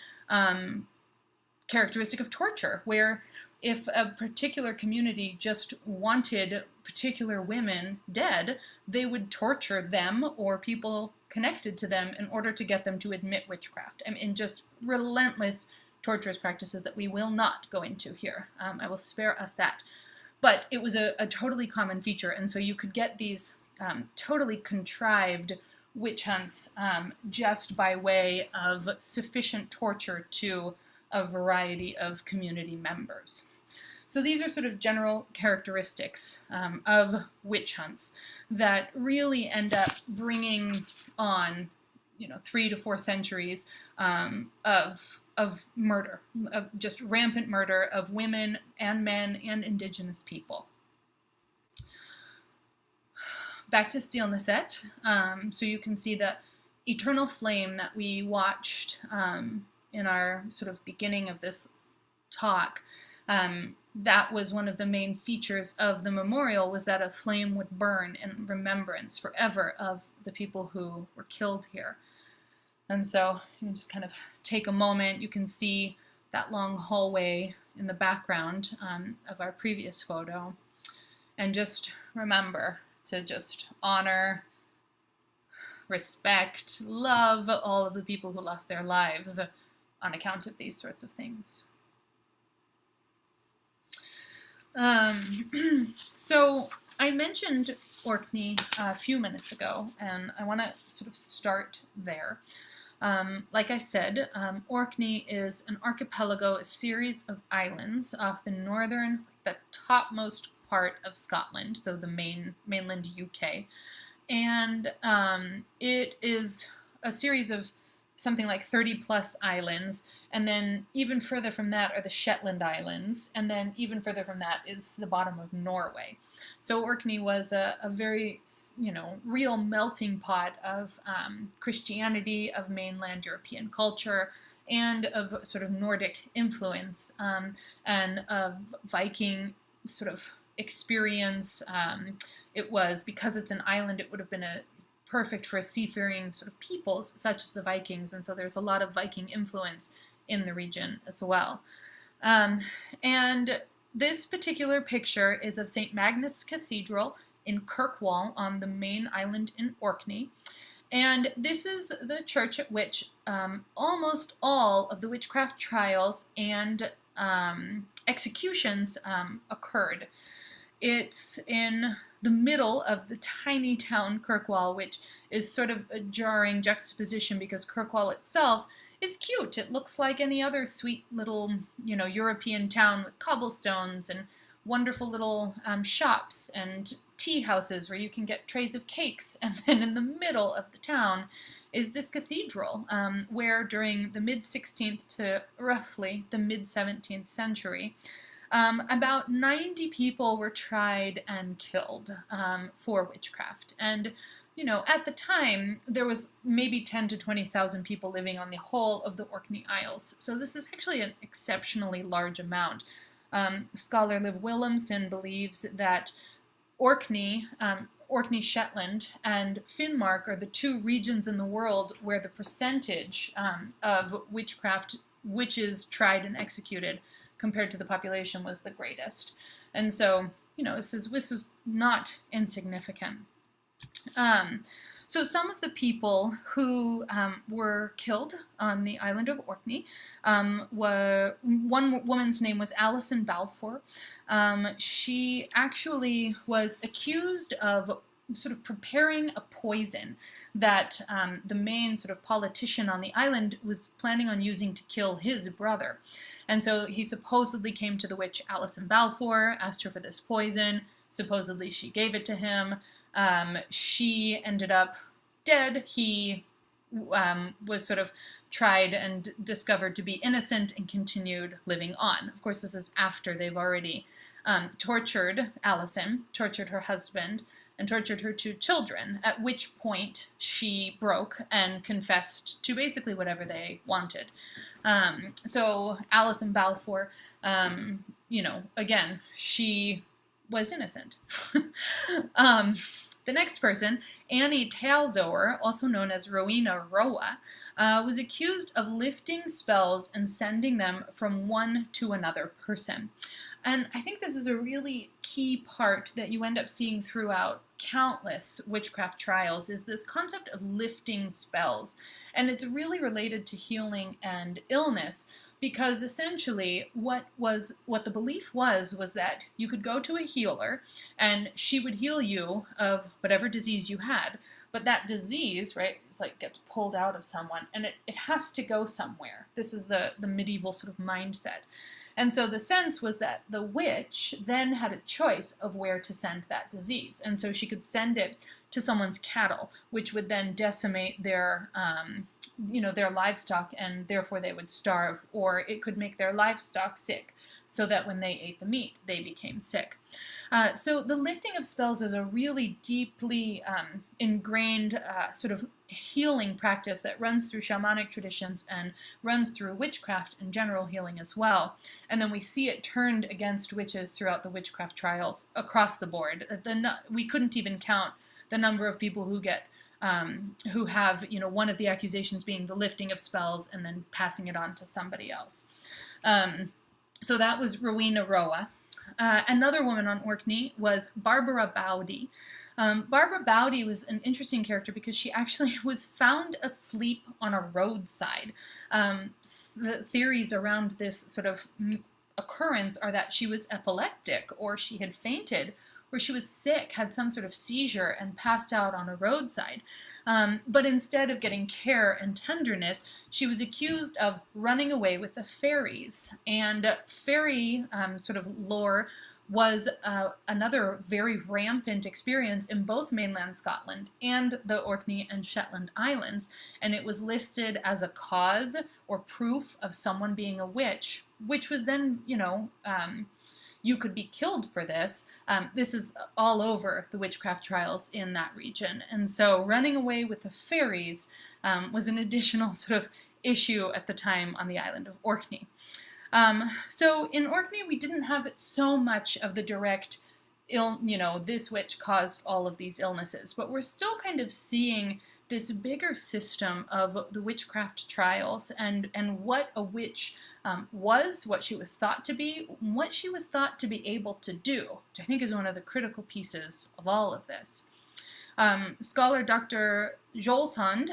characteristic of torture, where if a particular community just wanted particular women dead, they would torture them or people connected to them in order to get them to admit witchcraft. I mean, just relentless torturous practices that we will not go into here. I will spare us that. But it was a totally common feature, and so you could get these totally contrived witch hunts just by way of sufficient torture to a variety of community members. So these are sort of general characteristics of witch hunts that really end up bringing on, 3 to 4 centuries of murder, of just rampant murder of women and men and indigenous people. Back to Steel Nisset. So you can see the eternal flame that we watched in our sort of beginning of this talk. That was one of the main features of the memorial, was that a flame would burn in remembrance forever of the people who were killed here. And so you can just kind of take a moment. You can see that long hallway in the background of our previous photo. And just remember to just honor, respect, love all of the people who lost their lives on account of these sorts of things. So I mentioned Orkney a few minutes ago, and I want to sort of start there. Like I said, Orkney is an archipelago, a series of islands off the the topmost part of Scotland, so the mainland UK. And it is a series of something like 30 plus islands. And then even further from that are the Shetland Islands. And then even further from that is the bottom of Norway. So Orkney was a very, real melting pot of Christianity, of mainland European culture, and of sort of Nordic influence, and of Viking sort of experience. It was, because it's an island, it would have been perfect for seafaring sort of peoples such as the Vikings, and so there's a lot of Viking influence in the region as well. And this particular picture is of St. Magnus Cathedral in Kirkwall on the main island in Orkney. And this is the church at which almost all of the witchcraft trials and executions occurred. It's in the middle of the tiny town Kirkwall, which is sort of a jarring juxtaposition because Kirkwall itself is cute. It looks like any other sweet little, European town with cobblestones and wonderful little shops and tea houses where you can get trays of cakes. And then in the middle of the town is this cathedral, where during the mid-16th to roughly the mid-17th century, about 90 people were tried and killed for witchcraft. And at the time, there was maybe 10 to 20,000 people living on the whole of the Orkney Isles. So this is actually an exceptionally large amount. Scholar Liv Williamson believes that Orkney, Shetland, and Finnmark are the two regions in the world where the percentage of witches tried and executed compared to the population was the greatest. And so, this is not insignificant. So some of the people who were killed on the island of Orkney were, one woman's name was Alison Balfour. She actually was accused of sort of preparing a poison that the main sort of politician on the island was planning on using to kill his brother. And so he supposedly came to the witch Alison Balfour, asked her for this poison. Supposedly she gave it to him. She ended up dead. He was sort of tried and discovered to be innocent and continued living on. Of course, this is after they've already tortured Alison, tortured her husband, and tortured her two children, at which point she broke and confessed to basically whatever they wanted. So Alison Balfour, again, she was innocent. The next person, Annie Talzower, also known as Rowena Roa, was accused of lifting spells and sending them from one to another person. And I think this is a really key part that you end up seeing throughout countless witchcraft trials, is this concept of lifting spells. And it's really related to healing and illness, because essentially what the belief was that you could go to a healer and she would heal you of whatever disease you had. But that disease, right, it's like gets pulled out of someone, and it has to go somewhere. This is the medieval sort of mindset. And so the sense was that the witch then had a choice of where to send that disease. And so she could send it to someone's cattle, which would then decimate their livestock, and therefore they would starve, or it could make their livestock sick, so that when they ate the meat, they became sick. So the lifting of spells is a really deeply ingrained sort of healing practice that runs through shamanic traditions and runs through witchcraft and general healing as well. And then we see it turned against witches throughout the witchcraft trials across the board. We couldn't even count the number of people who have, one of the accusations being the lifting of spells and then passing it on to somebody else. So that was Rowena Roa. Another woman on Orkney was Barbara Bowdy. Barbara Bowdy was an interesting character because she actually was found asleep on a roadside. The theories around this sort of occurrence are that she was epileptic or she had fainted where she was sick, had some sort of seizure, and passed out on a roadside. But instead of getting care and tenderness, she was accused of running away with the fairies. And fairy sort of lore was another very rampant experience in both mainland Scotland and the Orkney and Shetland Islands. And it was listed as a cause or proof of someone being a witch, which was then, you could be killed for this. This is all over the witchcraft trials in that region. And so running away with the fairies was an additional sort of issue at the time on the island of Orkney. So in Orkney, we didn't have so much of the direct this witch caused all of these illnesses, but we're still kind of seeing this bigger system of the witchcraft trials and what a witch was, what she was thought to be, what she was thought to be able to do, which I think is one of the critical pieces of all of this. Scholar Dr. Jolsand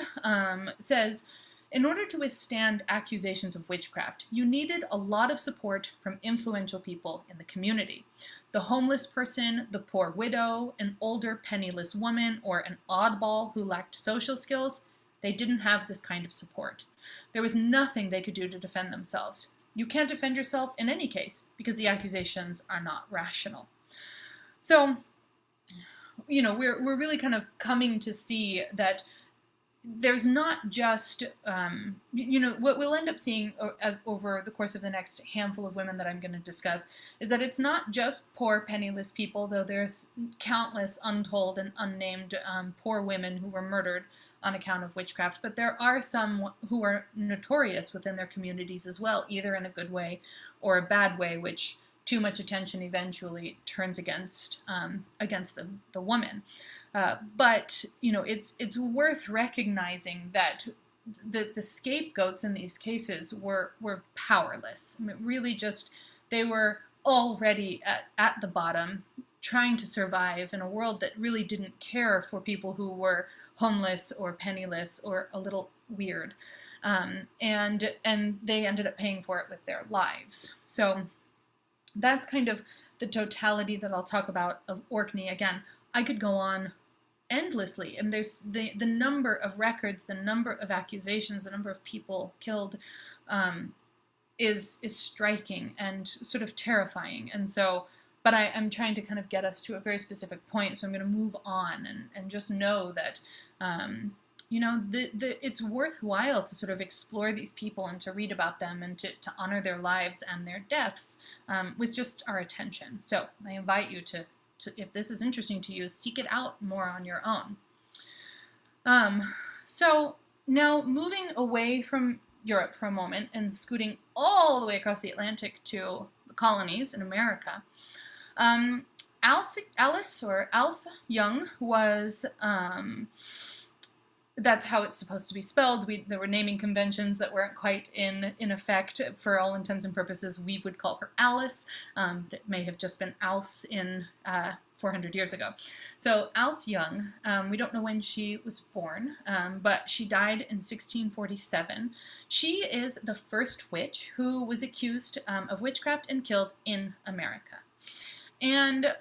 says, in order to withstand accusations of witchcraft, you needed a lot of support from influential people in the community. The homeless person, the poor widow, an older penniless woman, or an oddball who lacked social skills, they didn't have this kind of support. There was nothing they could do to defend themselves. You can't defend yourself in any case because the accusations are not rational. So, we're really kind of coming to see that there's not just, what we'll end up seeing over the course of the next handful of women that I'm going to discuss is that it's not just poor, penniless people, though there's countless untold and unnamed poor women who were murdered on account of witchcraft, but there are some who are notorious within their communities as well, either in a good way or a bad way, which too much attention eventually turns against the woman. But it's worth recognizing that the scapegoats in these cases were powerless. I mean, really just they were already at the bottom, trying to survive in a world that really didn't care for people who were homeless or penniless or a little weird, and they ended up paying for it with their lives. So that's kind of the totality that I'll talk about of Orkney. Again, I could go on endlessly, and there's the number of records, the number of accusations, the number of people killed is striking and sort of terrifying. And so, but I'm trying to kind of get us to a very specific point, so I'm going to move on and just know that it's worthwhile to sort of explore these people and to read about them and to honor their lives and their deaths with just our attention. So I invite you to, if this is interesting to you, seek it out more on your own. So now moving away from Europe for a moment and scooting all the way across the Atlantic to the colonies in America, Alice Young was, that's how it's supposed to be spelled. There were naming conventions that weren't quite in effect. For all intents and purposes, we would call her Alice. It may have just been Alce in 400 years ago. So Alice Young, we don't know when she was born, but she died in 1647. She is the first witch who was accused of witchcraft and killed in America. And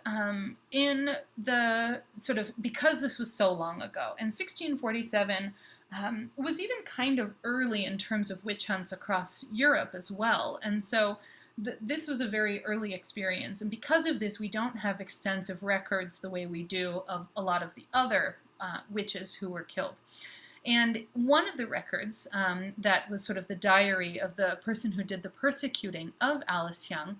in the sort of, because this was so long ago, and 1647 was even kind of early in terms of witch hunts across Europe as well. And so this was a very early experience. And because of this, we don't have extensive records the way we do of a lot of the other witches who were killed. And one of the records that was sort of the diary of the person who did the persecuting of Alice Young,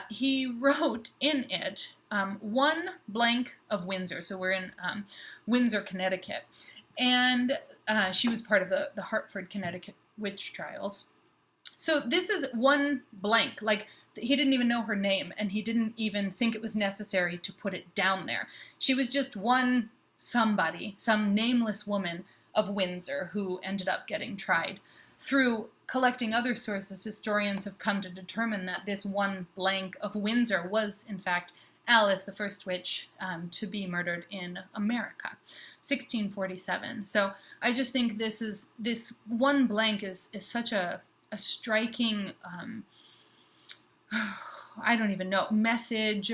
he wrote in it 1 blank of Windsor. So we're in Windsor, Connecticut. And she was part of the Hartford, Connecticut witch trials. So this is 1 blank. Like, he didn't even know her name, and he didn't even think it was necessary to put it down there. She was just one somebody, some nameless woman of Windsor who ended up getting tried. Through collecting other sources, historians have come to determine that this 1 blank of Windsor was, in fact, Alice, the first witch to be murdered in America, 1647. So I just think this 1 blank is such a striking I don't even know, message,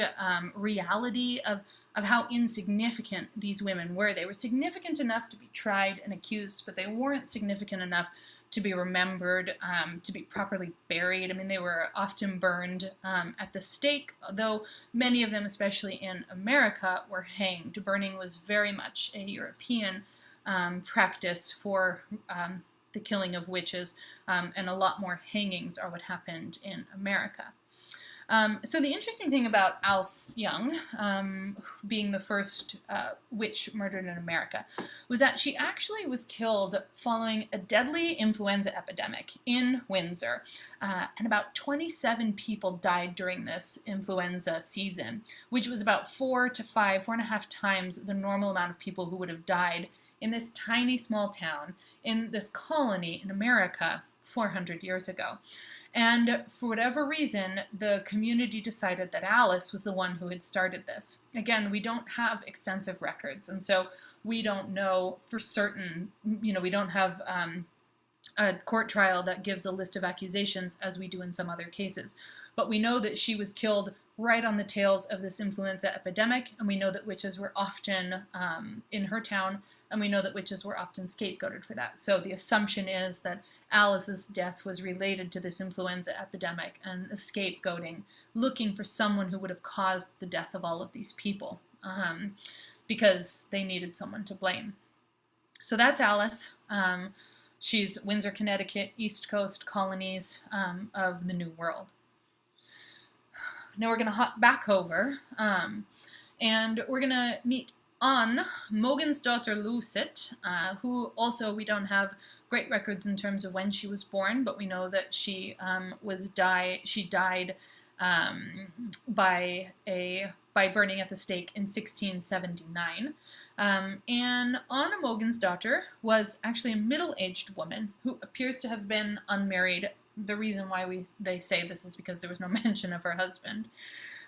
reality of how insignificant these women were. They were significant enough to be tried and accused, but they weren't significant enough to be remembered, to be properly buried. I mean, they were often burned at the stake, though many of them, especially in America, were hanged. Burning was very much a European practice for the killing of witches, and a lot more hangings are what happened in America. So the interesting thing about Alice Young, being the first witch murdered in America, was that she actually was killed following a deadly influenza epidemic in Windsor. And about 27 people died during this influenza season, which was about 4.5 times the normal amount of people who would have died in this tiny small town, in this colony in America 400 years ago. And for whatever reason, the community decided that Alice was the one who had started this. Again, we don't have extensive records, and so we don't know for certain, we don't have a court trial that gives a list of accusations as we do in some other cases. But we know that she was killed right on the tails of this influenza epidemic, and we know that witches were often in her town, and we know that witches were often scapegoated for that. So the assumption is that Alice's death was related to this influenza epidemic and the scapegoating, looking for someone who would have caused the death of all of these people, because they needed someone to blame. So that's Alice. She's Windsor, Connecticut, East Coast colonies of the New World. Now we're going to hop back over, and we're going to meet Anne, Mogen's daughter Lucet, who also we don't have great records in terms of when she was born, but we know that she died by burning at the stake in 1679. And Anne Mogen's daughter was actually a middle-aged woman who appears to have been unmarried. The reason why they say this is because there was no mention of her husband.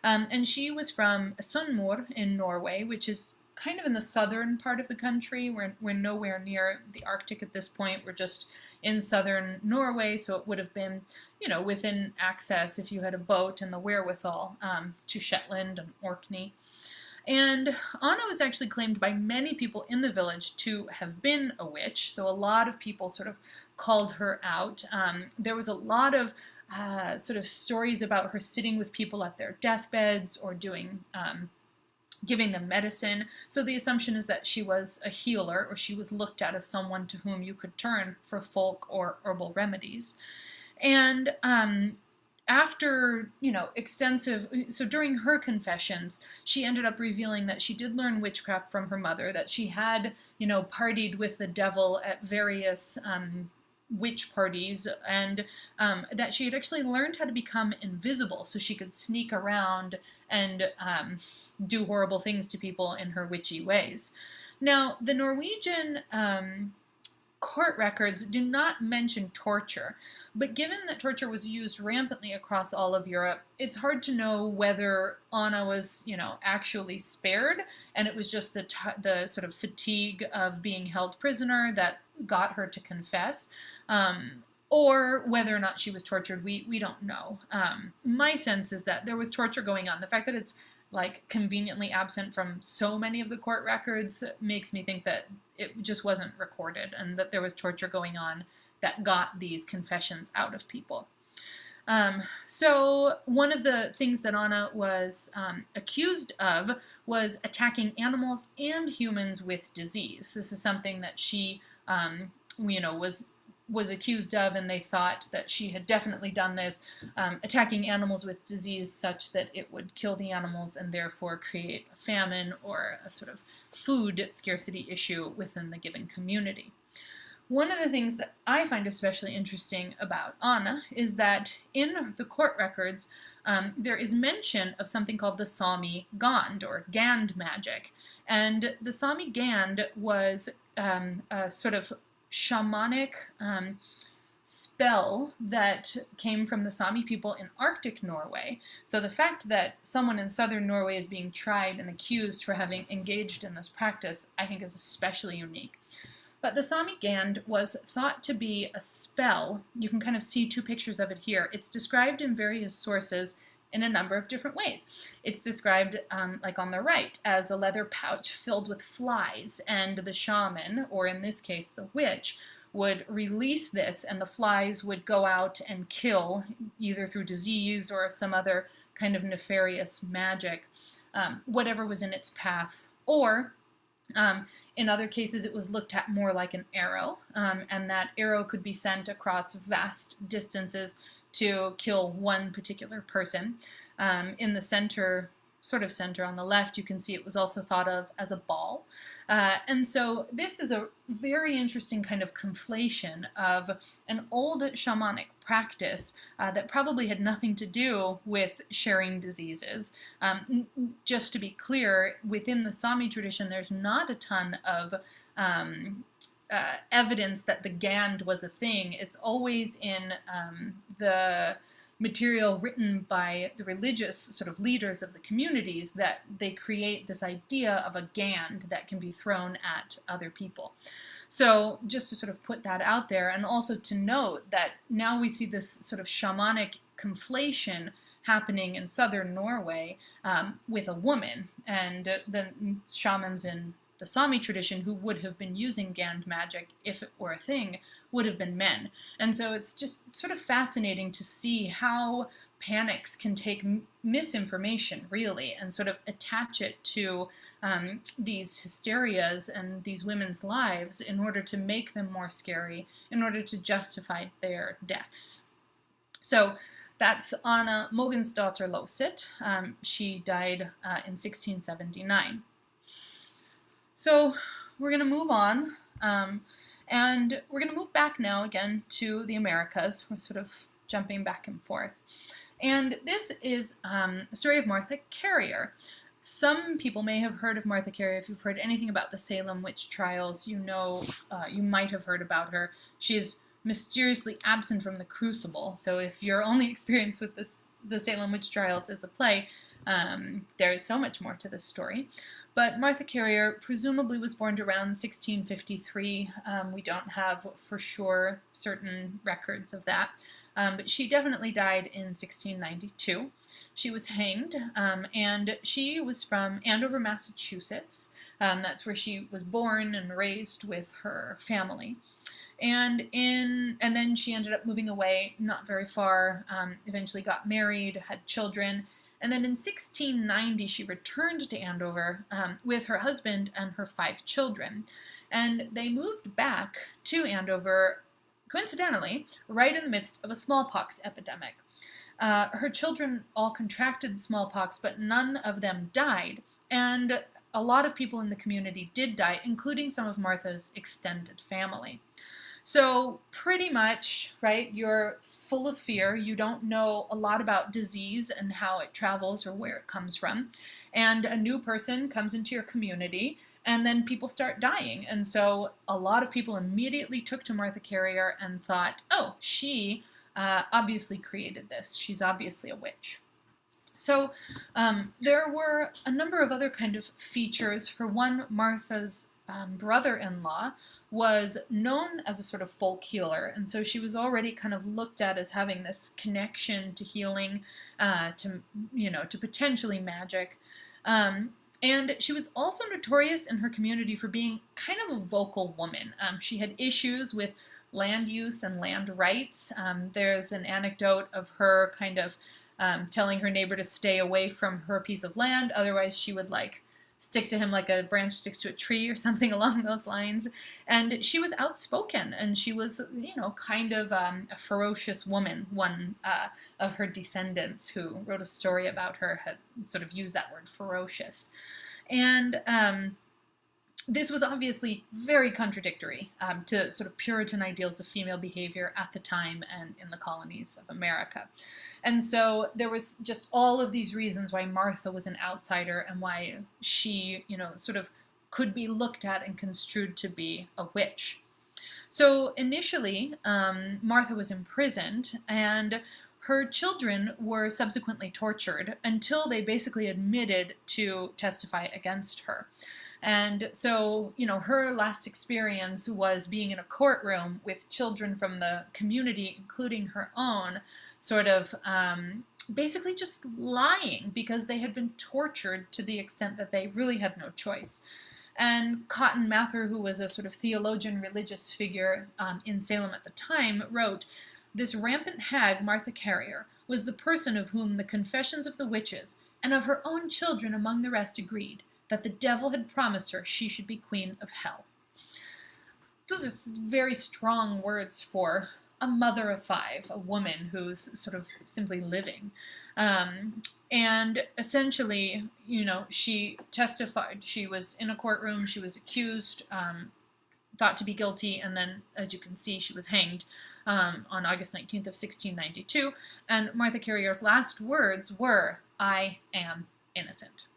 And she was from Sunnmøre in Norway, which is kind of in the southern part of the country. We're nowhere near the Arctic at this point. We're just in southern Norway, so it would have been, within access if you had a boat and the wherewithal to Shetland and Orkney. And Anna was actually claimed by many people in the village to have been a witch, so a lot of people sort of called her out. There was a lot of sort of stories about her sitting with people at their deathbeds or giving them medicine. So the assumption is that she was a healer, or she was looked at as someone to whom you could turn for folk or herbal remedies. And after, so during her confessions, she ended up revealing that she did learn witchcraft from her mother, that she had, partied with the devil at various witch parties, and that she had actually learned how to become invisible so she could sneak around and do horrible things to people in her witchy ways. Now, the Norwegian court records do not mention torture, but given that torture was used rampantly across all of Europe, it's hard to know whether Anna was, actually spared, and it was just the sort of fatigue of being held prisoner that got her to confess, or whether or not she was tortured. We don't know. My sense is that there was torture going on. The fact that it's conveniently absent from so many of the court records makes me think that it just wasn't recorded, and that there was torture going on that got these confessions out of people. So one of the things that Anna was accused of was attacking animals and humans with disease. This is something that she, was accused of, and they thought that she had definitely done this, attacking animals with disease such that it would kill the animals and therefore create a famine or a sort of food scarcity issue within the given community. One of the things that I find especially interesting about Anna is that in the court records, there is mention of something called the Sami Gand, or Gand magic. And the Sami Gand was a sort of shamanic spell that came from the Sami people in Arctic Norway. So the fact that someone in southern Norway is being tried and accused for having engaged in this practice, I think is especially unique. But the Sami Gand was thought to be a spell. You can kind of see two pictures of it here. It's described in various sources in a number of different ways. It's described, like on the right, as a leather pouch filled with flies, and the shaman, or in this case the witch, would release this, and the flies would go out and kill, either through disease or some other kind of nefarious magic, whatever was in its path. Or in other cases, it was looked at more like an arrow, and that arrow could be sent across vast distances to kill one particular person. In the center, sort of center on the left, you can see it was also thought of as a ball. And so this is a very interesting kind of conflation of an old shamanic practice that probably had nothing to do with sharing diseases. Just to be clear, within the Sami tradition, there's not a ton of evidence that the Gand was a thing. It's always in the material written by the religious sort of leaders of the communities that they create this idea of a Gand that can be thrown at other people. So just to sort of put that out there, and also to note that now we see this sort of shamanic conflation happening in southern Norway with a woman, and the shamans in the Sami tradition who would have been using Gand magic, if it were a thing, would have been men. And so it's just sort of fascinating to see how panics can take misinformation, really, and sort of attach it to these hysterias and these women's lives in order to make them more scary, in order to justify their deaths. So that's Anna Mogensdotter Losit. She died in 1679. So we're going to move on, and we're going to move back now again to the Americas. We're sort of jumping back and forth. And this is a story of Martha Carrier. Some people may have heard of Martha Carrier. If you've heard anything about the Salem witch trials, you know, you might have heard about her. She's mysteriously absent from the Crucible. So if your only experience with the Salem witch trials is a play, there is so much more to this story. But Martha Carrier presumably was born around 1653. We don't have for sure certain records of that. But she definitely died in 1692. She was hanged, and she was from Andover, Massachusetts. That's where she was born and raised with her family. And then she ended up moving away not very far, eventually got married, had children. And then in 1690, she returned to Andover with her husband and her 5 children. And they moved back to Andover, coincidentally, right in the midst of a smallpox epidemic. Her children all contracted smallpox, but none of them died. And a lot of people in the community did die, including some of Martha's extended family. So pretty much, right, you're full of fear. You don't know a lot about disease and how it travels or where it comes from. And a new person comes into your community, and then people start dying. And so a lot of people immediately took to Martha Carrier and thought, oh, she obviously created this. She's obviously a witch. So there were a number of other kind of features. For one, Martha's brother-in-law was known as a sort of folk healer, and so she was already kind of looked at as having this connection to healing, to potentially magic. And she was also notorious in her community for being kind of a vocal woman. She had issues with land use and land rights. There's an anecdote of her kind of telling her neighbor to stay away from her piece of land, otherwise she would stick to him like a branch sticks to a tree or something along those lines. And she was outspoken, and she was, kind of a ferocious woman. One of her descendants who wrote a story about her had sort of used that word, ferocious. And this was obviously very contradictory to sort of Puritan ideals of female behavior at the time and in the colonies of America. And so there was just all of these reasons why Martha was an outsider and why she, sort of could be looked at and construed to be a witch. So initially, Martha was imprisoned, and her children were subsequently tortured until they basically admitted to testify against her. And so, her last experience was being in a courtroom with children from the community, including her own, sort of basically just lying because they had been tortured to the extent that they really had no choice. And Cotton Mather, who was a sort of theologian, religious figure in Salem at the time, wrote, "This rampant hag, Martha Carrier, was the person of whom the confessions of the witches, and of her own children among the rest, agreed, that the devil had promised her she should be queen of hell." Those are very strong words for a mother of five, a woman who's sort of simply living. And essentially, she testified. She was in a courtroom, she was accused, thought to be guilty, and then, as you can see, she was hanged on August 19th of 1692. And Martha Carrier's last words were, "I am innocent."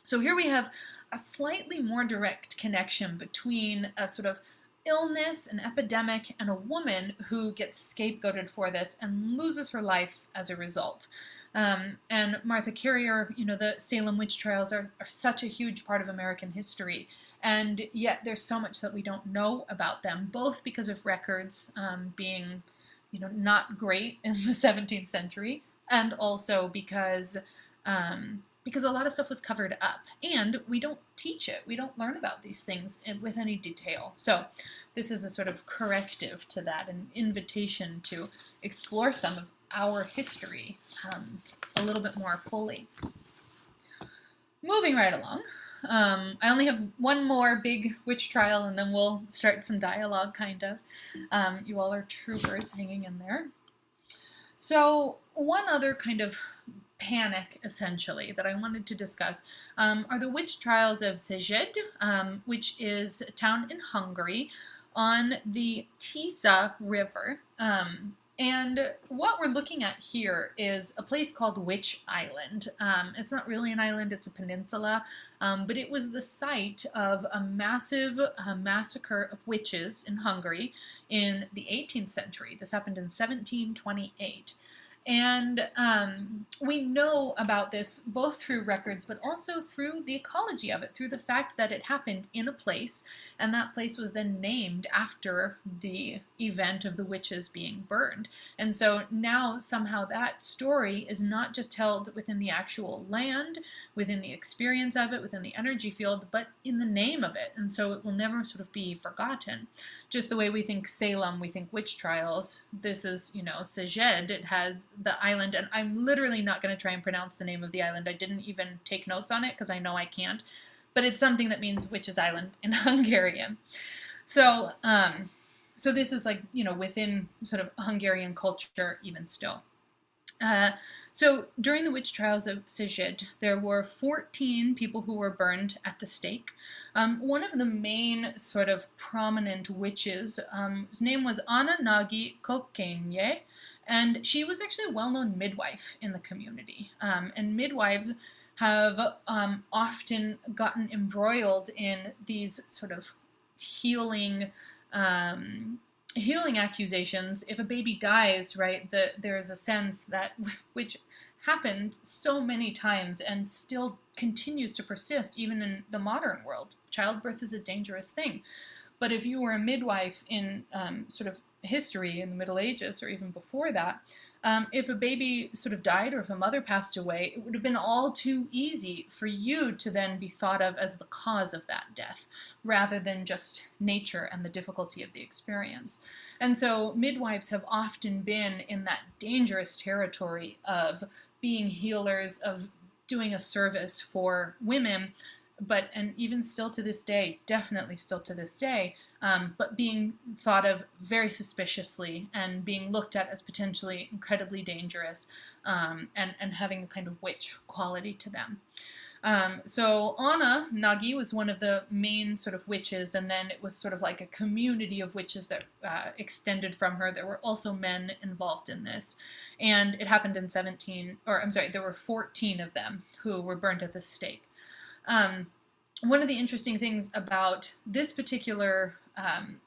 So here we have a slightly more direct connection between a sort of illness, an epidemic, and a woman who gets scapegoated for this and loses her life as a result. And Martha Carrier, the Salem witch trials are such a huge part of American history. And yet there's so much that we don't know about them, both because of records being, not great in the 17th century, and also because a lot of stuff was covered up, and we don't teach it. We don't learn about these things with any detail. So this is a sort of corrective to that, an invitation to explore some of our history a little bit more fully. Moving right along. I only have one more big witch trial, and then we'll start some dialogue, kind of. You all are troopers hanging in there. So one other kind of panic, essentially, that I wanted to discuss are the witch trials of Szeged, which is a town in Hungary on the Tisza River. And what we're looking at here is a place called Witch Island. It's not really an island, it's a peninsula, but it was the site of a massive massacre of witches in Hungary in the 18th century. This happened in 1728. And we know about this both through records, but also through the ecology of it, through the fact that it happened in a place, and that place was then named after the event of the witches being burned. And so now somehow that story is not just held within the actual land, within the experience of it, within the energy field, but in the name of it. And so it will never sort of be forgotten. Just the way we think Salem, we think witch trials. This is, Szeged. It has the island, and I'm literally not going to try and pronounce the name of the island. I didn't even take notes on it because I know I can't. But it's something that means Witch's Island in Hungarian. So, so this is like, within sort of Hungarian culture even still. So during the witch trials of Szeged, there were 14 people who were burned at the stake. One of the main sort of prominent witches, his name was Anna Nagy Kokénye, and she was actually a well-known midwife in the community. And midwives have often gotten embroiled in these sort of healing accusations. If a baby dies, right, there's a sense that, which happened so many times and still continues to persist even in the modern world. Childbirth is a dangerous thing. But if you were a midwife in sort of history in the Middle Ages or even before that, if a baby sort of died or if a mother passed away, it would have been all too easy for you to then be thought of as the cause of that death, rather than just nature and the difficulty of the experience. And so midwives have often been in that dangerous territory of being healers, of doing a service for women, and even still to this day, definitely still to this day, but being thought of very suspiciously and being looked at as potentially incredibly dangerous, and having a kind of witch quality to them. So Anna Nagy was one of the main sort of witches, and then it was sort of like a community of witches that extended from her. There were also men involved in this, and it happened in there were 14 of them who were burnt at the stake. One of the interesting things about this particular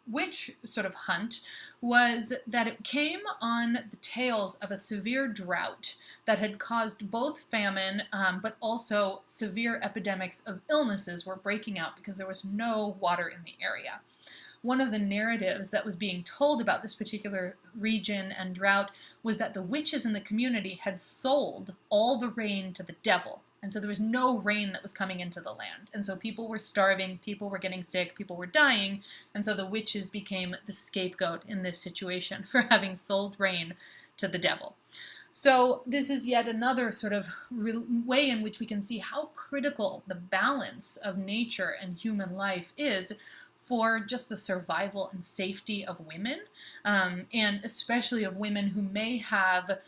witch sort of hunt was that it came on the tails of a severe drought that had caused both famine, but also severe epidemics of illnesses were breaking out because there was no water in the area. one of the narratives that was being told about this particular region and drought was that the witches in the community had sold all the rain to the devil. And so there was no rain that was coming into the land. And so people were starving, people were getting sick, people were dying. And so the witches became the scapegoat in this situation for having sold rain to the devil. So this is yet another sort of way in which we can see how critical the balance of nature and human life is for just the survival and safety of women, and especially of women who may have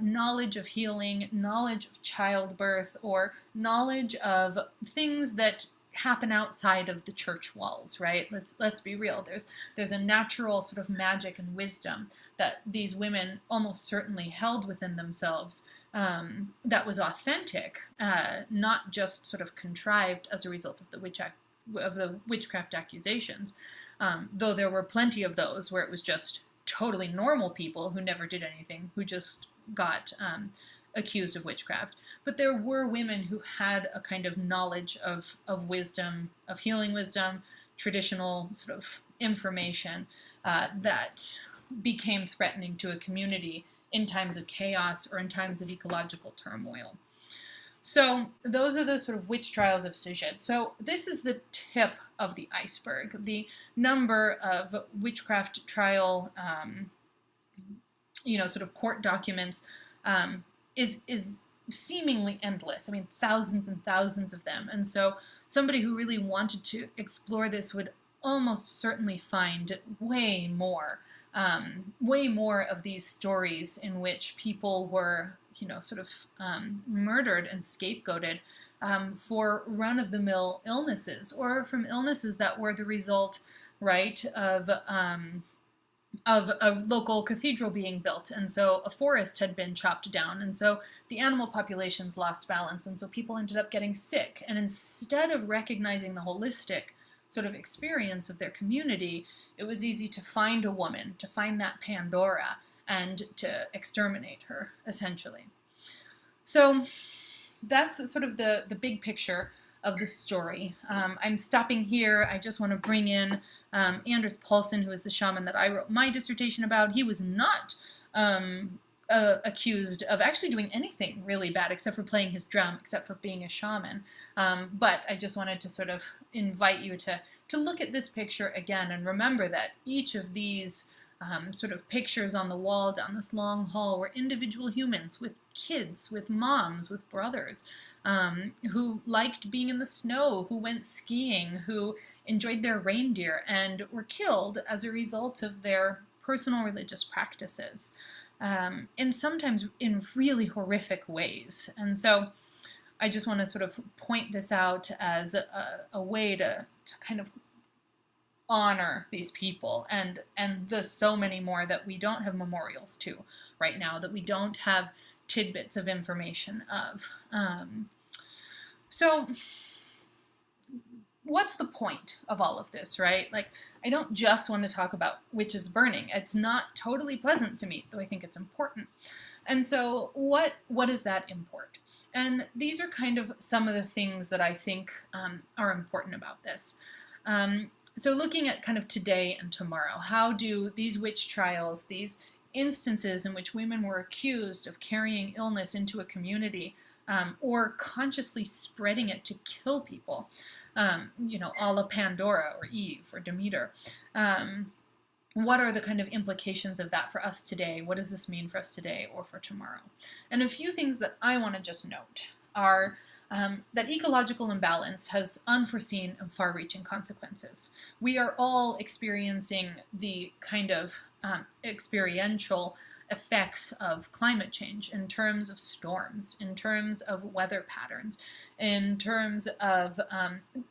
knowledge of healing, knowledge of childbirth, or knowledge of things that happen outside of the church walls, right? Let's be real. There's a natural sort of magic and wisdom that these women almost certainly held within themselves, that was authentic, not just sort of contrived as a result of the witchcraft accusations, though there were plenty of those where it was just totally normal people who never did anything, who just got accused of witchcraft. But there were women who had a kind of knowledge of wisdom, of healing wisdom, traditional sort of information that became threatening to a community in times of chaos or in times of ecological turmoil. So those are the sort of witch trials of Sujet. So this is the tip of the iceberg. The number of witchcraft trial, sort of court documents is seemingly endless. I mean, thousands and thousands of them. And so somebody who really wanted to explore this would almost certainly find way more of these stories in which people were, sort of murdered and scapegoated for run-of-the-mill illnesses, or from illnesses that were the result, right, of a local cathedral being built, and so a forest had been chopped down, and so the animal populations lost balance, and so people ended up getting sick. And instead of recognizing the holistic sort of experience of their community, it was easy to find a woman, to find that Pandora, and to exterminate her, essentially. So that's sort of the big picture of the story. I'm stopping here. I just want to bring in Anders Paulsen, who is the shaman that I wrote my dissertation about. He was not accused of actually doing anything really bad except for playing his drum, except for being a shaman. But I just wanted to sort of invite you to look at this picture again and remember that each of these sort of pictures on the wall down this long hall were individual humans with kids, with moms, with brothers, who liked being in the snow, who went skiing, who enjoyed their reindeer, and were killed as a result of their personal religious practices, and sometimes in really horrific ways. And so I just want to sort of point this out as a way to kind of honor these people, and the so many more that we don't have memorials to right now, that we don't have tidbits of information of. So what's the point of all of this, right? Like, I don't just want to talk about witches burning. It's not totally pleasant to me, though I think it's important. And so what does that import? And these are kind of some of the things that I think are important about this. So looking at kind of today and tomorrow, how do these witch trials, these instances in which women were accused of carrying illness into a community, or consciously spreading it to kill people, a la Pandora or Eve or Demeter, what are the kind of implications of that for us today? What does this mean for us today or for tomorrow? And a few things that I want to just note are that ecological imbalance has unforeseen and far-reaching consequences. We are all experiencing the kind of experiential effects of climate change in terms of storms, in terms of weather patterns, in terms of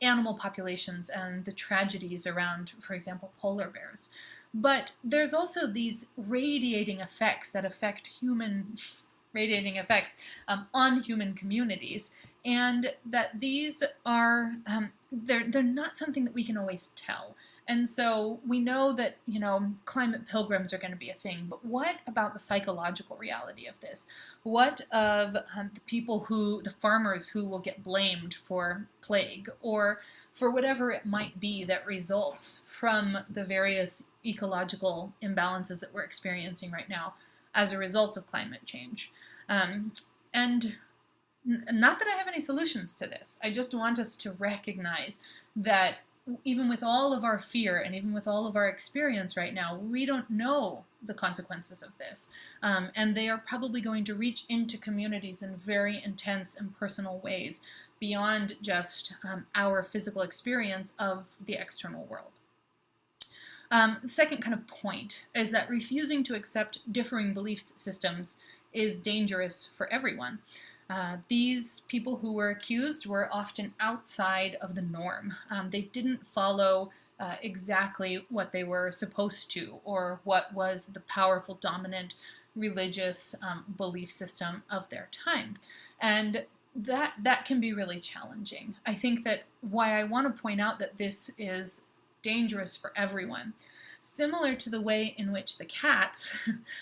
animal populations and the tragedies around, for example, polar bears. But there's also these radiating effects that affect radiating effects on human communities, and that these are they're not something that we can always tell. And so we know that, climate pilgrims are going to be a thing, but what about the psychological reality of this? What of the farmers who will get blamed for plague, or for whatever it might be that results from the various ecological imbalances that we're experiencing right now as a result of climate change? And not that I have any solutions to this. I just want us to recognize that even with all of our fear and even with all of our experience right now, we don't know the consequences of this. And they are probably going to reach into communities in very intense and personal ways beyond just our physical experience of the external world. The second kind of point is that refusing to accept differing belief systems is dangerous for everyone. These people who were accused were often outside of the norm. They didn't follow exactly what they were supposed to, or what was the powerful, dominant religious belief system of their time. And that can be really challenging. I think that why I want to point out that this is dangerous for everyone, similar to the way in which the cats,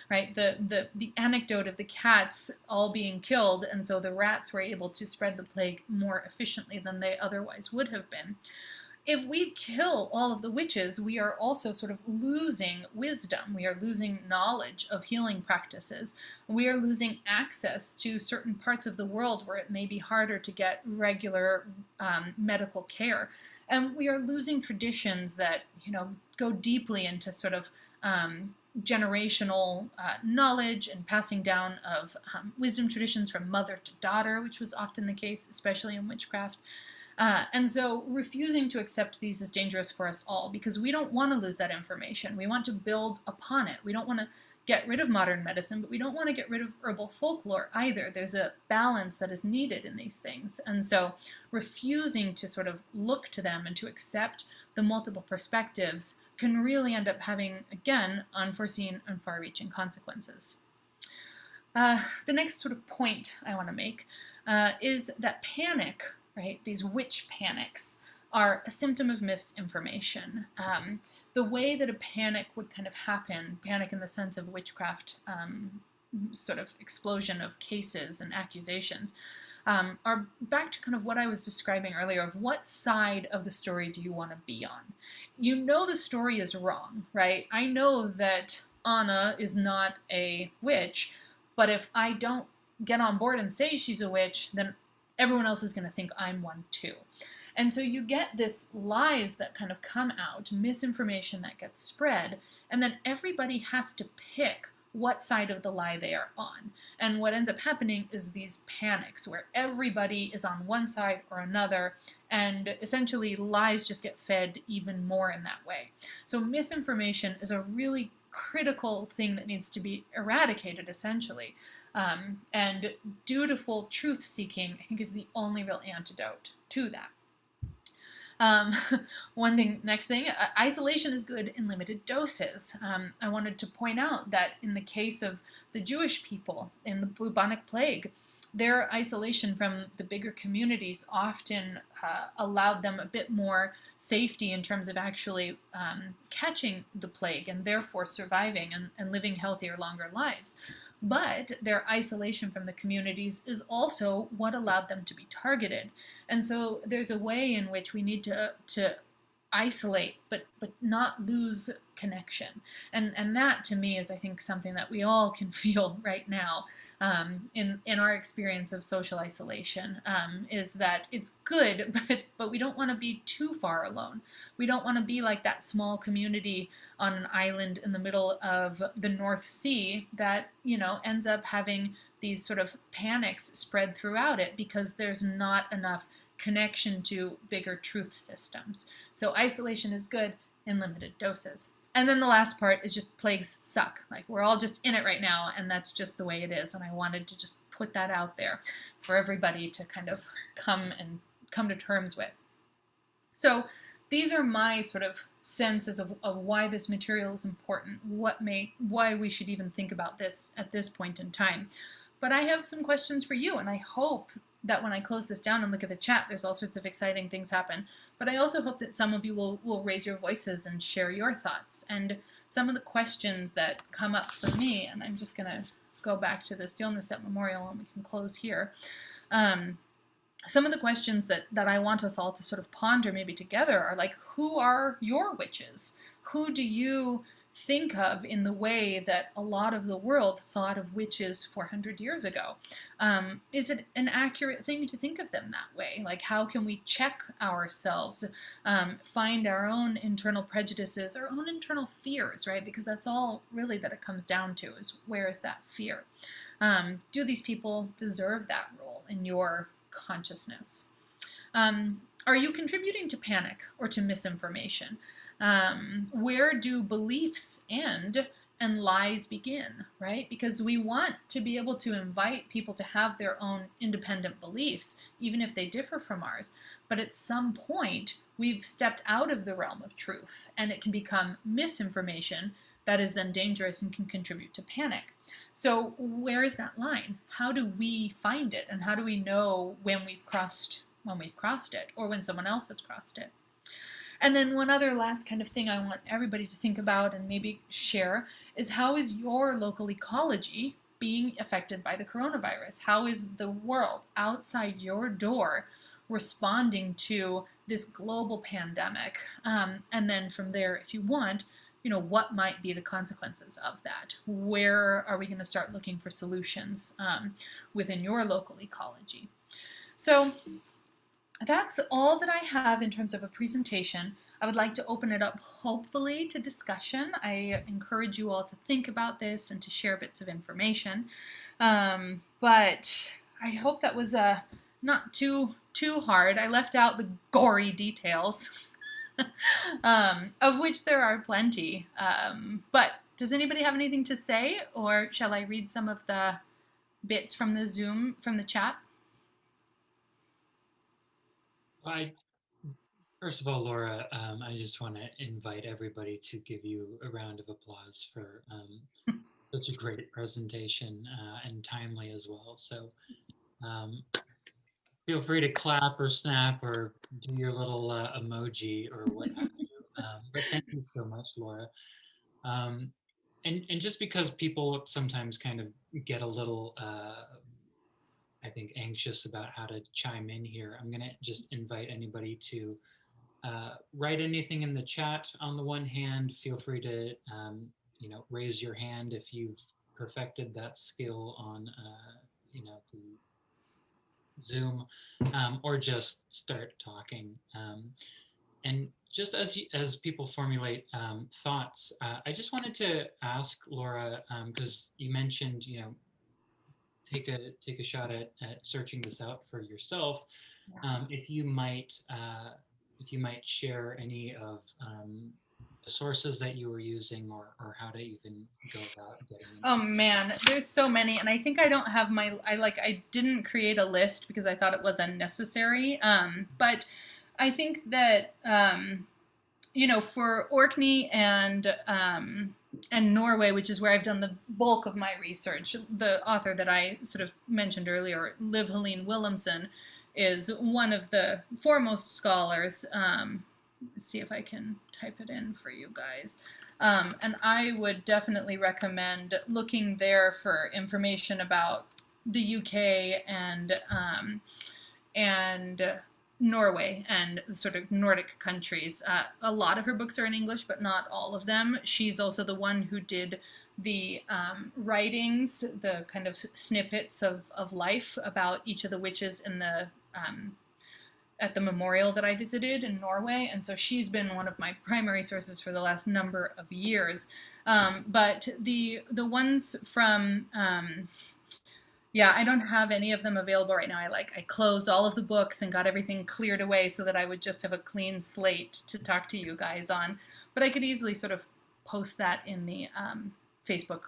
right, the anecdote of the cats all being killed, and so the rats were able to spread the plague more efficiently than they otherwise would have been. If we kill all of the witches, we are also sort of losing wisdom. We are losing knowledge of healing practices. We are losing access to certain parts of the world where it may be harder to get regular medical care. And we are losing traditions that, go deeply into sort of generational knowledge and passing down of wisdom traditions from mother to daughter, which was often the case, especially in witchcraft. And so refusing to accept these is dangerous for us all, because we don't want to lose that information. We want to build upon it. We don't want to get rid of modern medicine, but we don't want to get rid of herbal folklore either. There's a balance that is needed in these things. And so refusing to sort of look to them and to accept the multiple perspectives can really end up having, again, unforeseen and far-reaching consequences. The next sort of point I want to make is that panic, right, these witch panics, are a symptom of misinformation. The way that a panic would kind of happen, panic in the sense of witchcraft, sort of explosion of cases and accusations, are back to kind of what I was describing earlier of what side of the story do you want to be on. You know the story is wrong, right? I know that Anna is not a witch, but if I don't get on board and say she's a witch, then everyone else is going to think I'm one too. And so you get this lies that kind of come out, misinformation that gets spread, and then everybody has to pick what side of the lie they are on. And what ends up happening is these panics where everybody is on one side or another, and essentially lies just get fed even more in that way. So misinformation is a really critical thing that needs to be eradicated, essentially. And dutiful truth-seeking, I think, is the only real antidote to that. Next thing, isolation is good in limited doses. I wanted to point out that in the case of the Jewish people in the bubonic plague, their isolation from the bigger communities often allowed them a bit more safety in terms of actually catching the plague and therefore surviving and living healthier, longer lives. But their isolation from the communities is also what allowed them to be targeted. And so there's a way in which we need to isolate, but not lose connection. And that, to me, is, I think, something that we all can feel right now in our experience of social isolation, is that it's good, but we don't want to be too far alone. We don't want to be like that small community on an island in the middle of the North Sea that, ends up having these sort of panics spread throughout it because there's not enough connection to bigger truth systems. So isolation is good in limited doses. And then the last part is just plagues suck. Like, we're all just in it right now, and that's just the way it is. And I wanted to just put that out there for everybody to kind of come to terms with. So these are my sort of senses of why this material is important, why we should even think about this at this point in time. But I have some questions for you, and I hope that when I close this down and look at the chat, there's all sorts of exciting things happen. But I also hope that some of you will raise your voices and share your thoughts. And some of the questions that come up for me, and I'm just going to go back to the Stillness at Memorial and we can close here. Some of the questions that I want us all to sort of ponder maybe together are like, who are your witches? Who do you think of in the way that a lot of the world thought of witches 400 years ago? Is it an accurate thing to think of them that way? Like, how can we check ourselves, find our own internal prejudices, our own internal fears, right? Because that's all really that it comes down to, is where is that fear? Do these people deserve that role in your consciousness? Are you contributing to panic or to misinformation? Where do beliefs end and lies begin, right? Because we want to be able to invite people to have their own independent beliefs, even if they differ from ours. But at some point, we've stepped out of the realm of truth, and it can become misinformation that is then dangerous and can contribute to panic. So where is that line? How do we find it? And how do we know when we've crossed it, or when someone else has crossed it? And then one other last kind of thing I want everybody to think about and maybe share is, how is your local ecology being affected by the coronavirus? How is the world outside your door responding to this global pandemic? And then from there, if you want, what might be the consequences of that? Where are we going to start looking for solutions within your local ecology? So that's all that I have in terms of a presentation. I would like to open it up, hopefully, to discussion. I encourage you all to think about this and to share bits of information. But I hope that was not too hard. I left out the gory details, of which there are plenty. But does anybody have anything to say, or shall I read some of the bits from the Zoom, from the chat? First of all, Laura, I just want to invite everybody to give you a round of applause for such a great presentation and timely as well. So feel free to clap or snap or do your little emoji or what have you. But thank you so much, Laura. And just because people sometimes kind of get a little I think anxious about how to chime in here, I'm going to just invite anybody to write anything in the chat. On the one hand, feel free to raise your hand if you've perfected that skill on the Zoom, or just start talking. And just as people formulate thoughts, I just wanted to ask Laura, because you mentioned take a shot at searching this out for yourself. If you might share any of the sources that you were using, or how to even go about getting them. Oh man, there's so many, and I think I don't have I didn't create a list because I thought it was unnecessary. But I think that for Orkney and Norway, which is where I've done the bulk of my research, the author that I sort of mentioned earlier, Liv Helene Williamson, is one of the foremost scholars. Let's see if I can type it in for you guys. And I would definitely recommend looking there for information about the UK and Norway and sort of Nordic countries. A lot of her books are in English, but not all of them. She's also the one who did the writings, the kind of snippets of life about each of the witches in the at the memorial that I visited in Norway. And so she's been one of my primary sources for the last number of years. But the ones from, I don't have any of them available right now. I closed all of the books and got everything cleared away so that I would just have a clean slate to talk to you guys on. But I could easily sort of post that in the Facebook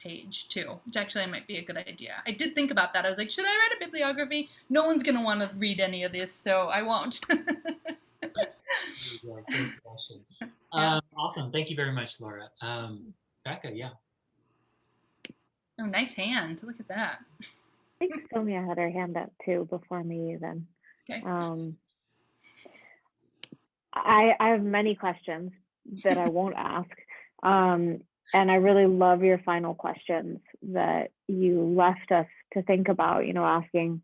page too, which actually might be a good idea. I did think about that. I was like, should I write a bibliography? No one's going to want to read any of this, so I won't. Awesome. Thank you very much, Laura. Becca, yeah. Oh, nice hand. Look at that. think Sonia had her hand up too before me even. Okay. I have many questions that I won't ask. And I really love your final questions that you left us to think about, asking,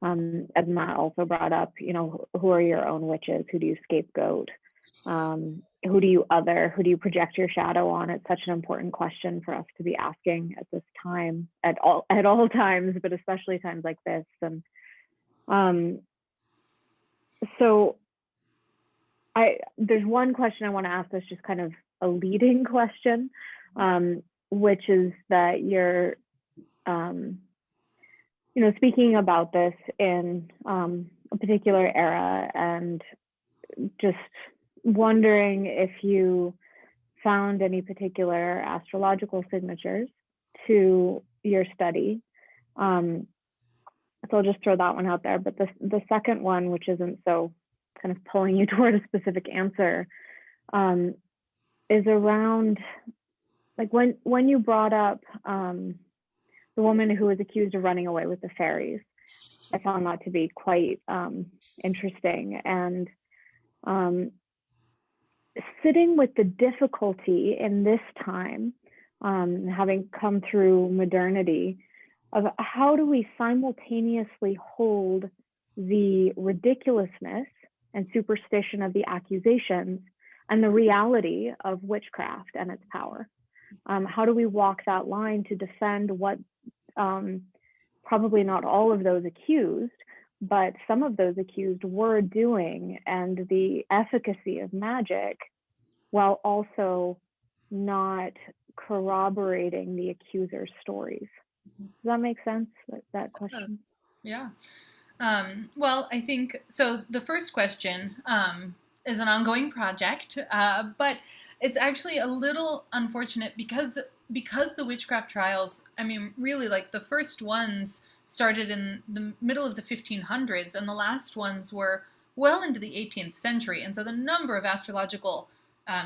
as Matt also brought up, who are your own witches? Who do you scapegoat? Who do you other? Who do you project your shadow on? It's such an important question for us to be asking at this time, at all times, but especially times like this. And so there's one question I want to ask that's just kind of a leading question, which is that you're, speaking about this in a particular era, and just wondering if you found any particular astrological signatures to your study. So I'll just throw that one out there. But the second one, which isn't so kind of pulling you toward a specific answer, is around, like, when you brought up the woman who was accused of running away with the fairies. I found that to be quite interesting, and sitting with the difficulty in this time, having come through modernity, of how do we simultaneously hold the ridiculousness and superstition of the accusations and the reality of witchcraft and its power? How do we walk that line to defend what probably not all of those accused, but some of those accused were doing, and the efficacy of magic, while also not corroborating the accuser's stories? Does that make sense, that question? Yeah. Well, I think, so the first question is an ongoing project, but it's actually a little unfortunate because the witchcraft trials, I mean, really, like, the first ones started in the middle of the 1500s, and the last ones were well into the 18th century. And so the number of astrological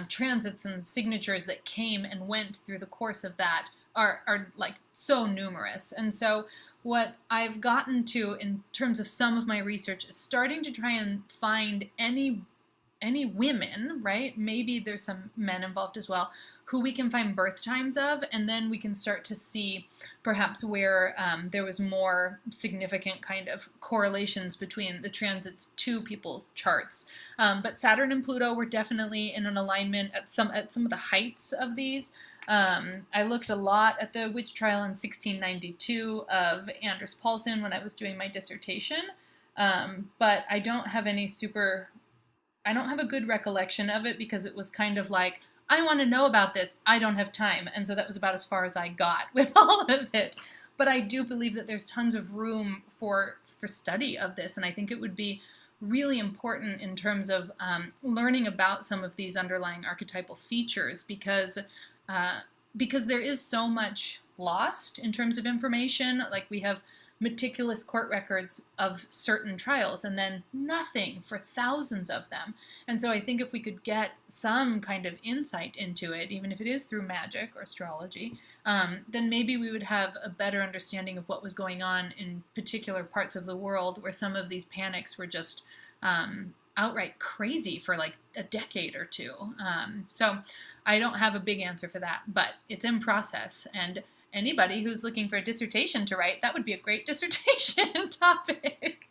transits and signatures that came and went through the course of that are like so numerous. And so what I've gotten to in terms of some of my research is starting to try and find any women, right? Maybe there's some men involved as well, who we can find birth times of, and then we can start to see perhaps where there was more significant kind of correlations between the transits to people's charts. But Saturn and Pluto were definitely in an alignment at some of the heights of these. I looked a lot at the witch trial in 1692 of Anders Paulsen when I was doing my dissertation, but I don't have a good recollection of it, because it was kind of like, I want to know about this, I don't have time. And so that was about as far as I got with all of it. But I do believe that there's tons of room for study of this. And I think it would be really important in terms of learning about some of these underlying archetypal features, because there is so much lost in terms of information. Like, we have meticulous court records of certain trials and then nothing for thousands of them. And so I think if we could get some kind of insight into it, even if it is through magic or astrology, then maybe we would have a better understanding of what was going on in particular parts of the world where some of these panics were just outright crazy for like a decade or two. So I don't have a big answer for that, but it's in process. And anybody who's looking for a dissertation to write, that would be a great dissertation topic.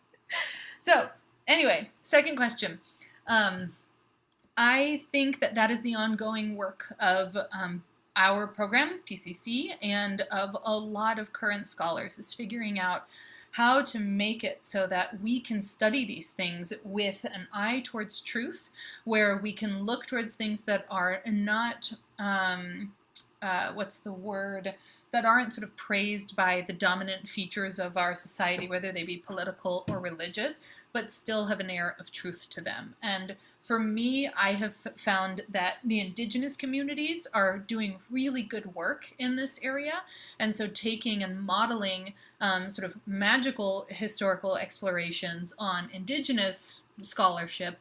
So anyway, second question. I think that is the ongoing work of our program, PCC, and of a lot of current scholars, is figuring out how to make it so that we can study these things with an eye towards truth, where we can look towards things that are not, that aren't sort of praised by the dominant features of our society, whether they be political or religious, but still have an air of truth to them. And for me, I have found that the indigenous communities are doing really good work in this area. And so taking and modeling sort of magical historical explorations on indigenous scholarship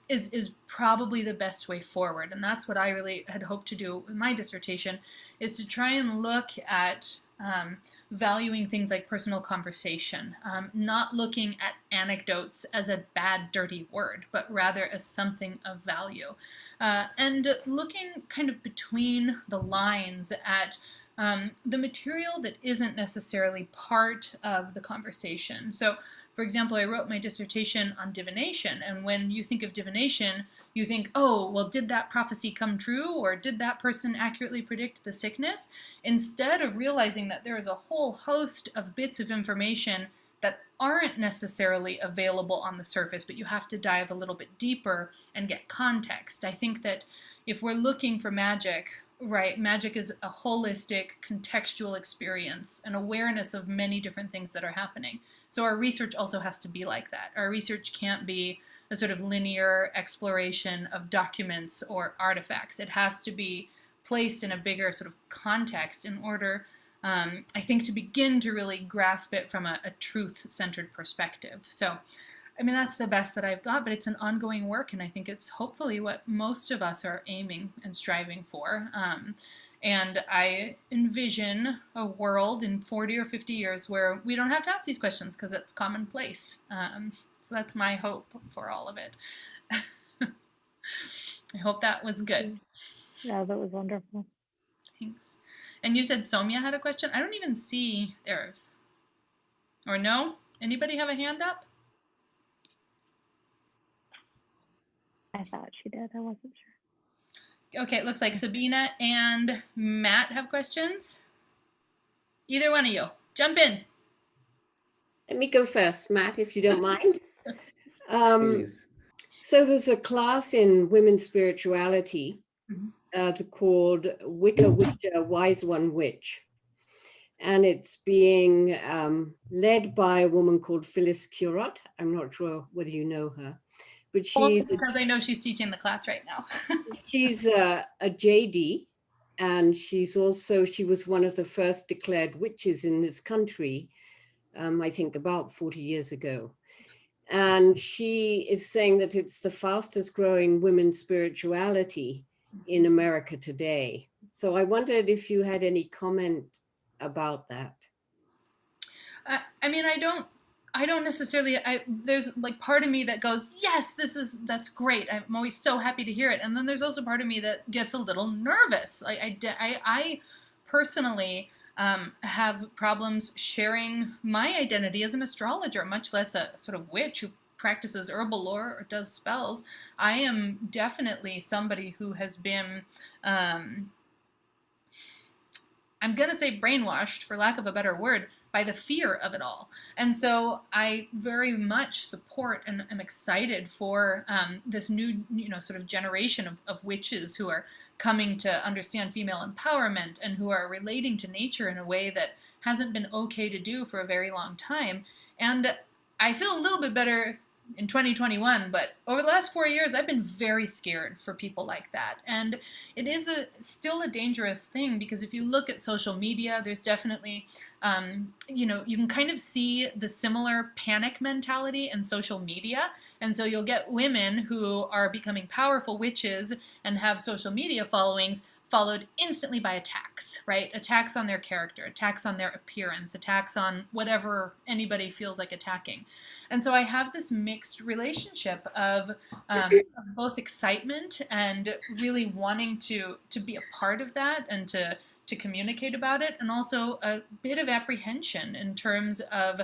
is probably the best way forward. And that's what I really had hoped to do with my dissertation, is to try and look at valuing things like personal conversation, not looking at anecdotes as a bad, dirty word, but rather as something of value. And looking kind of between the lines at the material that isn't necessarily part of the conversation. So, for example, I wrote my dissertation on divination, and when you think of divination, you think, oh, well, did that prophecy come true, or did that person accurately predict the sickness? Instead of realizing that there is a whole host of bits of information that aren't necessarily available on the surface, but you have to dive a little bit deeper and get context. I think that if we're looking for magic, right, magic is a holistic, contextual experience, an awareness of many different things that are happening. So our research also has to be like that. Our research can't be a sort of linear exploration of documents or artifacts. It has to be placed in a bigger sort of context in order, I think, to begin to really grasp it from a truth-centered perspective. So, I mean, that's the best that I've got, but it's an ongoing work, and I think it's hopefully what most of us are aiming and striving for. And I envision a world in 40 or 50 years where we don't have to ask these questions because it's commonplace. So that's my hope for all of it. I hope that was good. Yeah, that was wonderful. Thanks. And you said Somya had a question? I don't even see theirs. Or no? Anybody have a hand up? I thought she did. I wasn't sure. Okay, it looks like Sabina and Matt have questions. Either one of you. Jump in. Let me go first, Matt, if you don't mind. Please. So there's a class in women's spirituality called Wicca Witcher Wise One Witch. And it's being led by a woman called Phyllis Curott. I'm not sure whether you know her, but she's... Because I know she's teaching the class right now. She's a JD, and she was one of the first declared witches in this country, I think about 40 years ago. And she is saying that it's the fastest growing women's spirituality in America today. So I wondered if you had any comment about that. I mean, I don't necessarily, there's like part of me that goes, yes, that's great. I'm always so happy to hear it. And then there's also part of me that gets a little nervous. I personally have problems sharing my identity as an astrologer, much less a sort of witch who practices herbal lore or does spells. I am definitely somebody who has been, I'm going to say brainwashed, for lack of a better word, by the fear of it all. And so I very much support and am excited for this new, sort of generation of witches who are coming to understand female empowerment and who are relating to nature in a way that hasn't been okay to do for a very long time. And I feel a little bit better in 2021, but over the last 4 years, I've been very scared for people like that. And it is still a dangerous thing, because if you look at social media, there's definitely, you can kind of see the similar panic mentality in social media. And so you'll get women who are becoming powerful witches and have social media followings followed instantly by attacks, right? Attacks on their character, attacks on their appearance, attacks on whatever anybody feels like attacking. And so I have this mixed relationship of both excitement and really wanting to be a part of that and to communicate about it, and also a bit of apprehension in terms of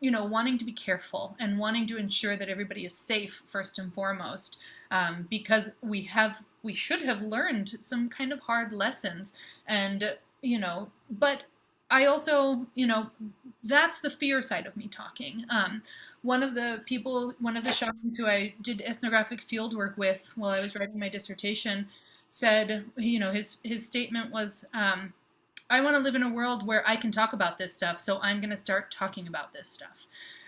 wanting to be careful and wanting to ensure that everybody is safe first and foremost, because we should have learned some kind of hard lessons, and but I also, that's the fear side of me talking. One of the shamans who I did ethnographic field work with while I was writing my dissertation said, his statement was, I want to live in a world where I can talk about this stuff, so I'm going to start talking about this stuff.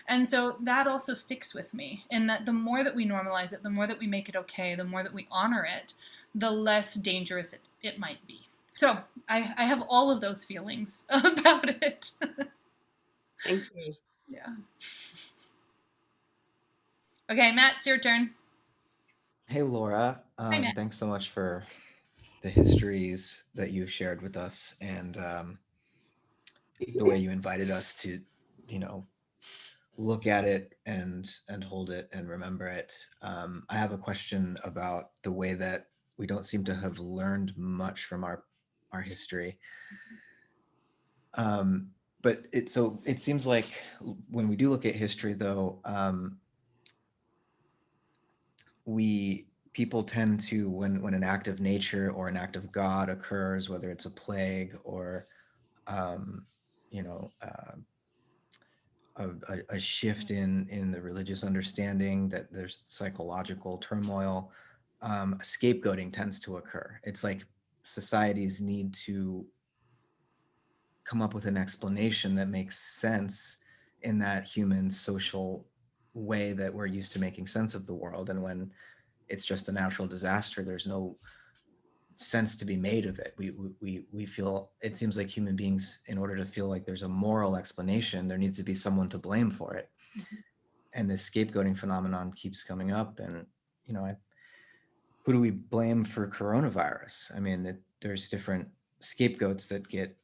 And so that also sticks with me, in that the more that we normalize it, the more that we make it okay, the more that we honor it, the less dangerous it might be. So I have all of those feelings about it. Thank you. Yeah. Okay, Matt, it's your turn. Hey, Laura. Hi, Matt. Thanks so much for the histories that you shared with us. And the way you invited us to, look at it and hold it and remember it. I have a question about the way that we don't seem to have learned much from our history. But it seems like when we do look at history, though, people tend to, when an act of nature or an act of God occurs, whether it's a plague or you know a shift in the religious understanding, that there's psychological turmoil, scapegoating tends to occur. It's like societies need to come up with an explanation that makes sense in that human social way that we're used to making sense of the world. And when it's just a natural disaster, there's no sense to be made of it. We feel, it seems like human beings, in order to feel like there's a moral explanation, there needs to be someone to blame for it. And this scapegoating phenomenon keeps coming up. And who do we blame for coronavirus? I mean, there's different scapegoats that get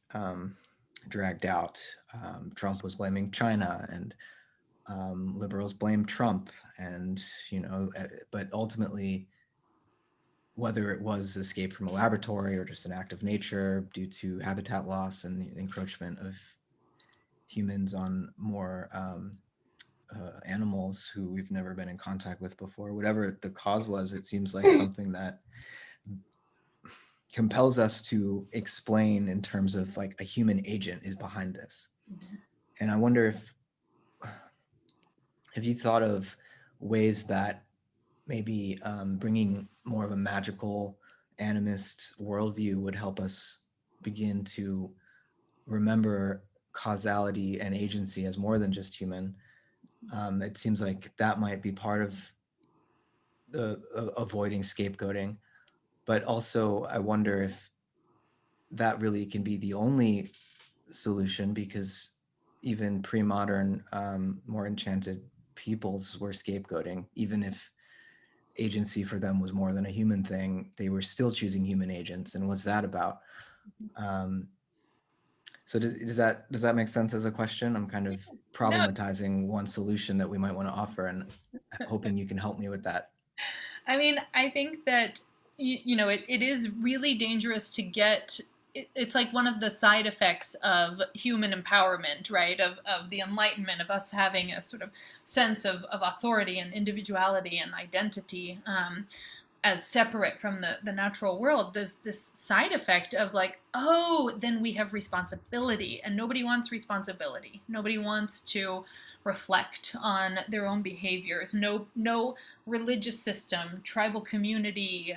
dragged out. Trump was blaming China, and liberals blame Trump, and but ultimately, whether it was escape from a laboratory or just an act of nature due to habitat loss and the encroachment of humans on more animals who we've never been in contact with before, whatever the cause was, it seems like something that compels us to explain in terms of like a human agent is behind this. And I wonder if you thought of ways that maybe bringing more of a magical animist worldview would help us begin to remember causality and agency as more than just human. It seems like that might be part of the avoiding scapegoating, but also I wonder if that really can be the only solution, because even pre-modern, more enchanted peoples were scapegoating. Even if agency for them was more than a human thing, they were still choosing human agents. And what's that about? So does that make sense as a question? I'm kind of problematizing one solution that we might want to offer, and hoping you can help me with that. I mean, I think that, it is really dangerous to get, it's like one of the side effects of human empowerment, right? Of the Enlightenment, of us having a sort of sense of authority and individuality and identity as separate from the natural world. There's this side effect of like, oh, then we have responsibility, and nobody wants responsibility. Nobody wants to reflect on their own behaviors. No religious system, tribal community,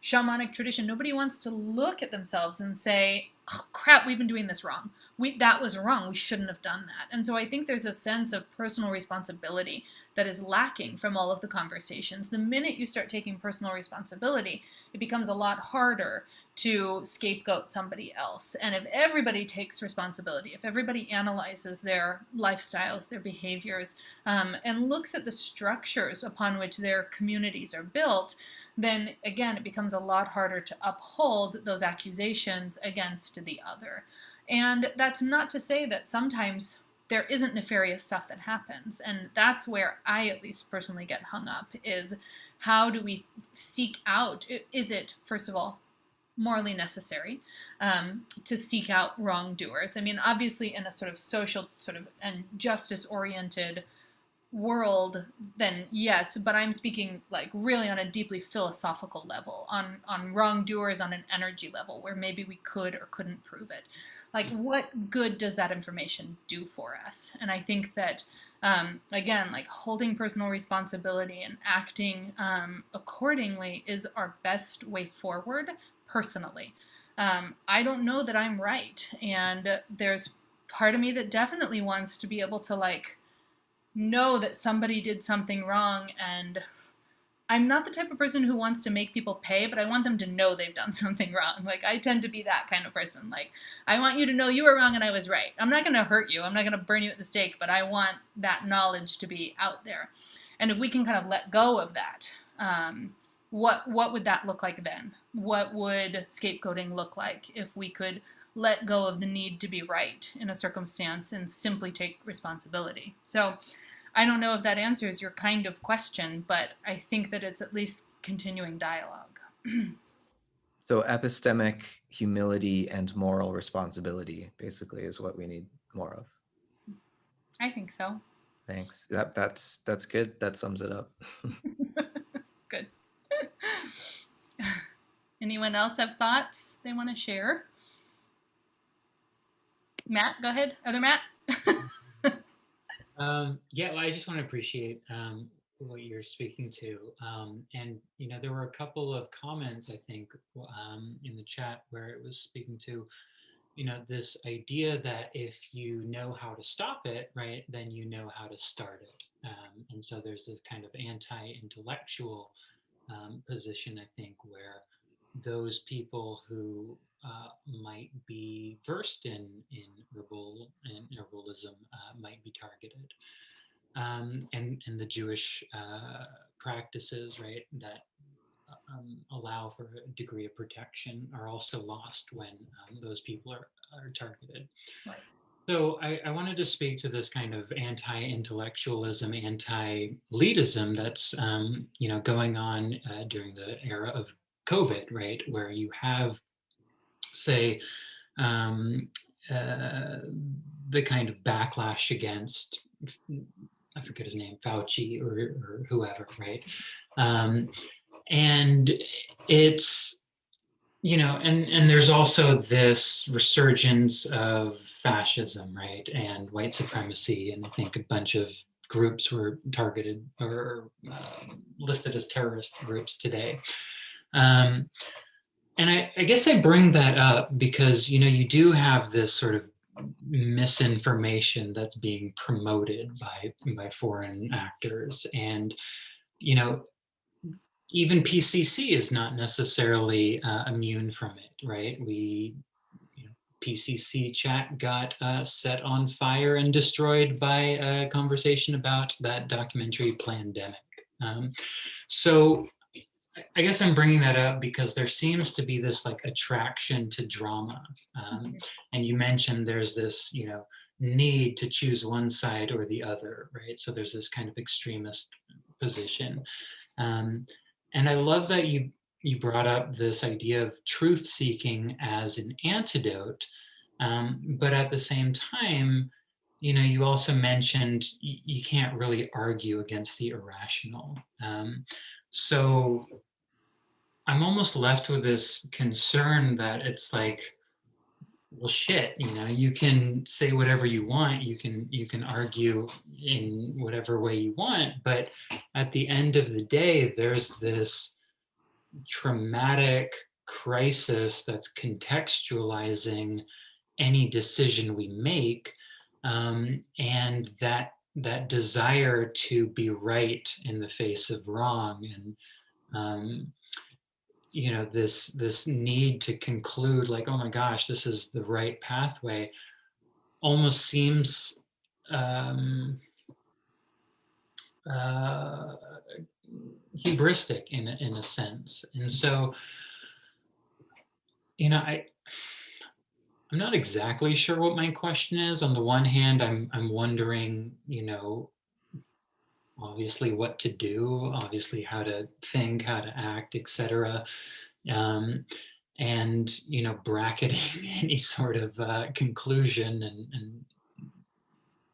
shamanic tradition, nobody wants to look at themselves and say, oh crap, we've been doing this wrong. That was wrong. We shouldn't have done that. And so I think there's a sense of personal responsibility that is lacking from all of the conversations. The minute you start taking personal responsibility, it becomes a lot harder to scapegoat somebody else. And if everybody takes responsibility, if everybody analyzes their lifestyles, their behaviors, and looks at the structures upon which their communities are built, then again, it becomes a lot harder to uphold those accusations against the other. And that's not to say that sometimes there isn't nefarious stuff that happens. And that's where I at least personally get hung up, is how do we seek out, is it, first of all, morally necessary to seek out wrongdoers? I mean, obviously in a sort of social and justice-oriented world, then yes, but I'm speaking like really on a deeply philosophical level, on wrongdoers on an energy level, where maybe we could or couldn't prove it. Like, what good does that information do for us? And I think that again, like holding personal responsibility and acting accordingly is our best way forward personally. I don't know that I'm right, and there's part of me that definitely wants to be able to like know that somebody did something wrong, and I'm not the type of person who wants to make people pay, but I want them to know they've done something wrong. Like, I tend to be that kind of person. Like, I want you to know you were wrong and I was right. I'm not going to hurt you. I'm not going to burn you at the stake, but I want that knowledge to be out there. And if we can kind of let go of that, what would that look like then? What would scapegoating look like if we could let go of the need to be right in a circumstance and simply take responsibility. So I don't know if that answers your kind of question, but I think that it's at least continuing dialogue. So epistemic humility and moral responsibility basically is what we need more of. I think so. Thanks. That's good. That sums it up. Good. Anyone else have thoughts they want to share? Matt, go ahead. Other Matt? Yeah, well, I just want to appreciate what you're speaking to. And, there were a couple of comments, I think, in the chat where it was speaking to, this idea that if you know how to stop it, right, then you know how to start it. And so there's this kind of anti-intellectual position, I think, where those people who might be versed in herbalism might be targeted, and the Jewish practices, right, that allow for a degree of protection are also lost when those people are targeted. Right. So I wanted to speak to this kind of anti-intellectualism, anti-elitism that's going on during the era of COVID, right, where you have, say, the kind of backlash against, I forget his name, Fauci or whoever, right? And it's, and there's also this resurgence of fascism, right, and white supremacy, and I think a bunch of groups were targeted or listed as terrorist groups today. And I guess I bring that up because, you do have this sort of misinformation that's being promoted by foreign actors, and even PCC is not necessarily immune from it, right? PCC chat got set on fire and destroyed by a conversation about that documentary Plandemic. So I guess I'm bringing that up because there seems to be this like attraction to drama. And you mentioned there's this, need to choose one side or the other, right? So there's this kind of extremist position. And I love that you brought up this idea of truth seeking as an antidote. But at the same time, you also mentioned you can't really argue against the irrational. So I'm almost left with this concern that it's like, well, shit, you can say whatever you want, you can argue in whatever way you want, but at the end of the day, there's this traumatic crisis that's contextualizing any decision we make, and that desire to be right in the face of wrong, and this need to conclude like, oh my gosh, this is the right pathway, almost seems hubristic in a sense. And so I'm not exactly sure what my question is. On the one hand, I'm wondering, obviously what to do, obviously how to think, how to act, etc. And bracketing any sort of conclusion, and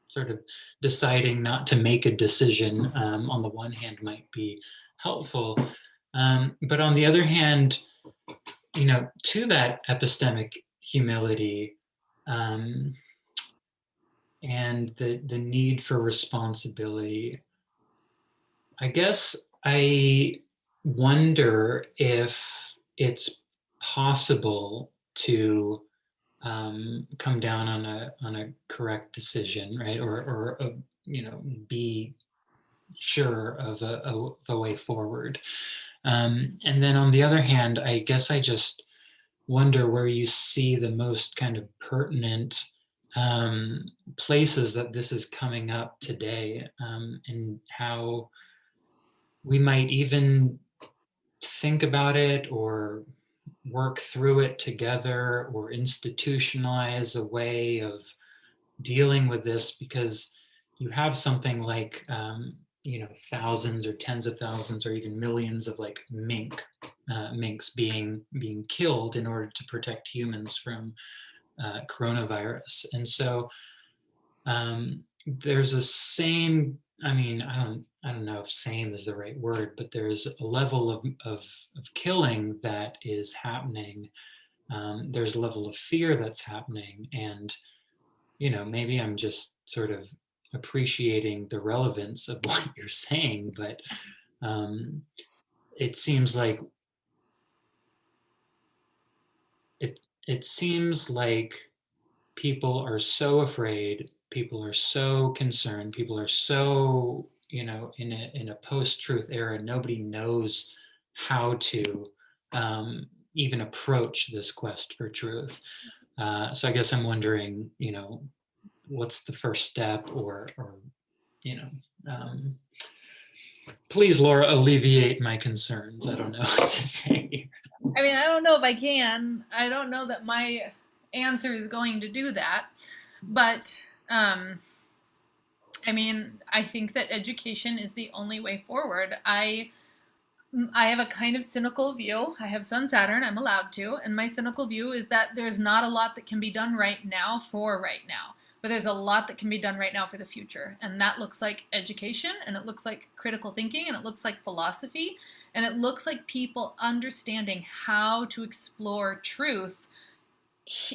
sort of deciding not to make a decision on the one hand might be helpful, but on the other hand, to that epistemic humility, and the need for responsibility, I guess I wonder if it's possible to come down on a correct decision, right? Or be sure of a way forward. And then on the other hand, I guess I just wonder where you see the most kind of pertinent places that this is coming up today, and how we might even think about it or work through it together or institutionalize a way of dealing with this? Because you have something like thousands or tens of thousands or even millions of like minks being killed in order to protect humans from coronavirus. And so there's a same, I mean, I don't know if same is the right word, but there's a level of killing that is happening. There's a level of fear that's happening. And, maybe I'm just sort of appreciating the relevance of what you're saying, but it seems like it seems like people are so afraid, people are so concerned, people are so, in a post-truth era, nobody knows how to even approach this quest for truth. So I guess I'm wondering, what's the first step, or please, Laura, alleviate my concerns. I don't know what to say. I mean, I don't know if I can. I don't know that my answer is going to do that. But, I mean, I think that education is the only way forward. I have a kind of cynical view. I have Sun Saturn, I'm allowed to. And my cynical view is that there's not a lot that can be done right now for right now. But there's a lot that can be done right now for the future. And that looks like education, and it looks like critical thinking, and it looks like philosophy, and it looks like people understanding how to explore truth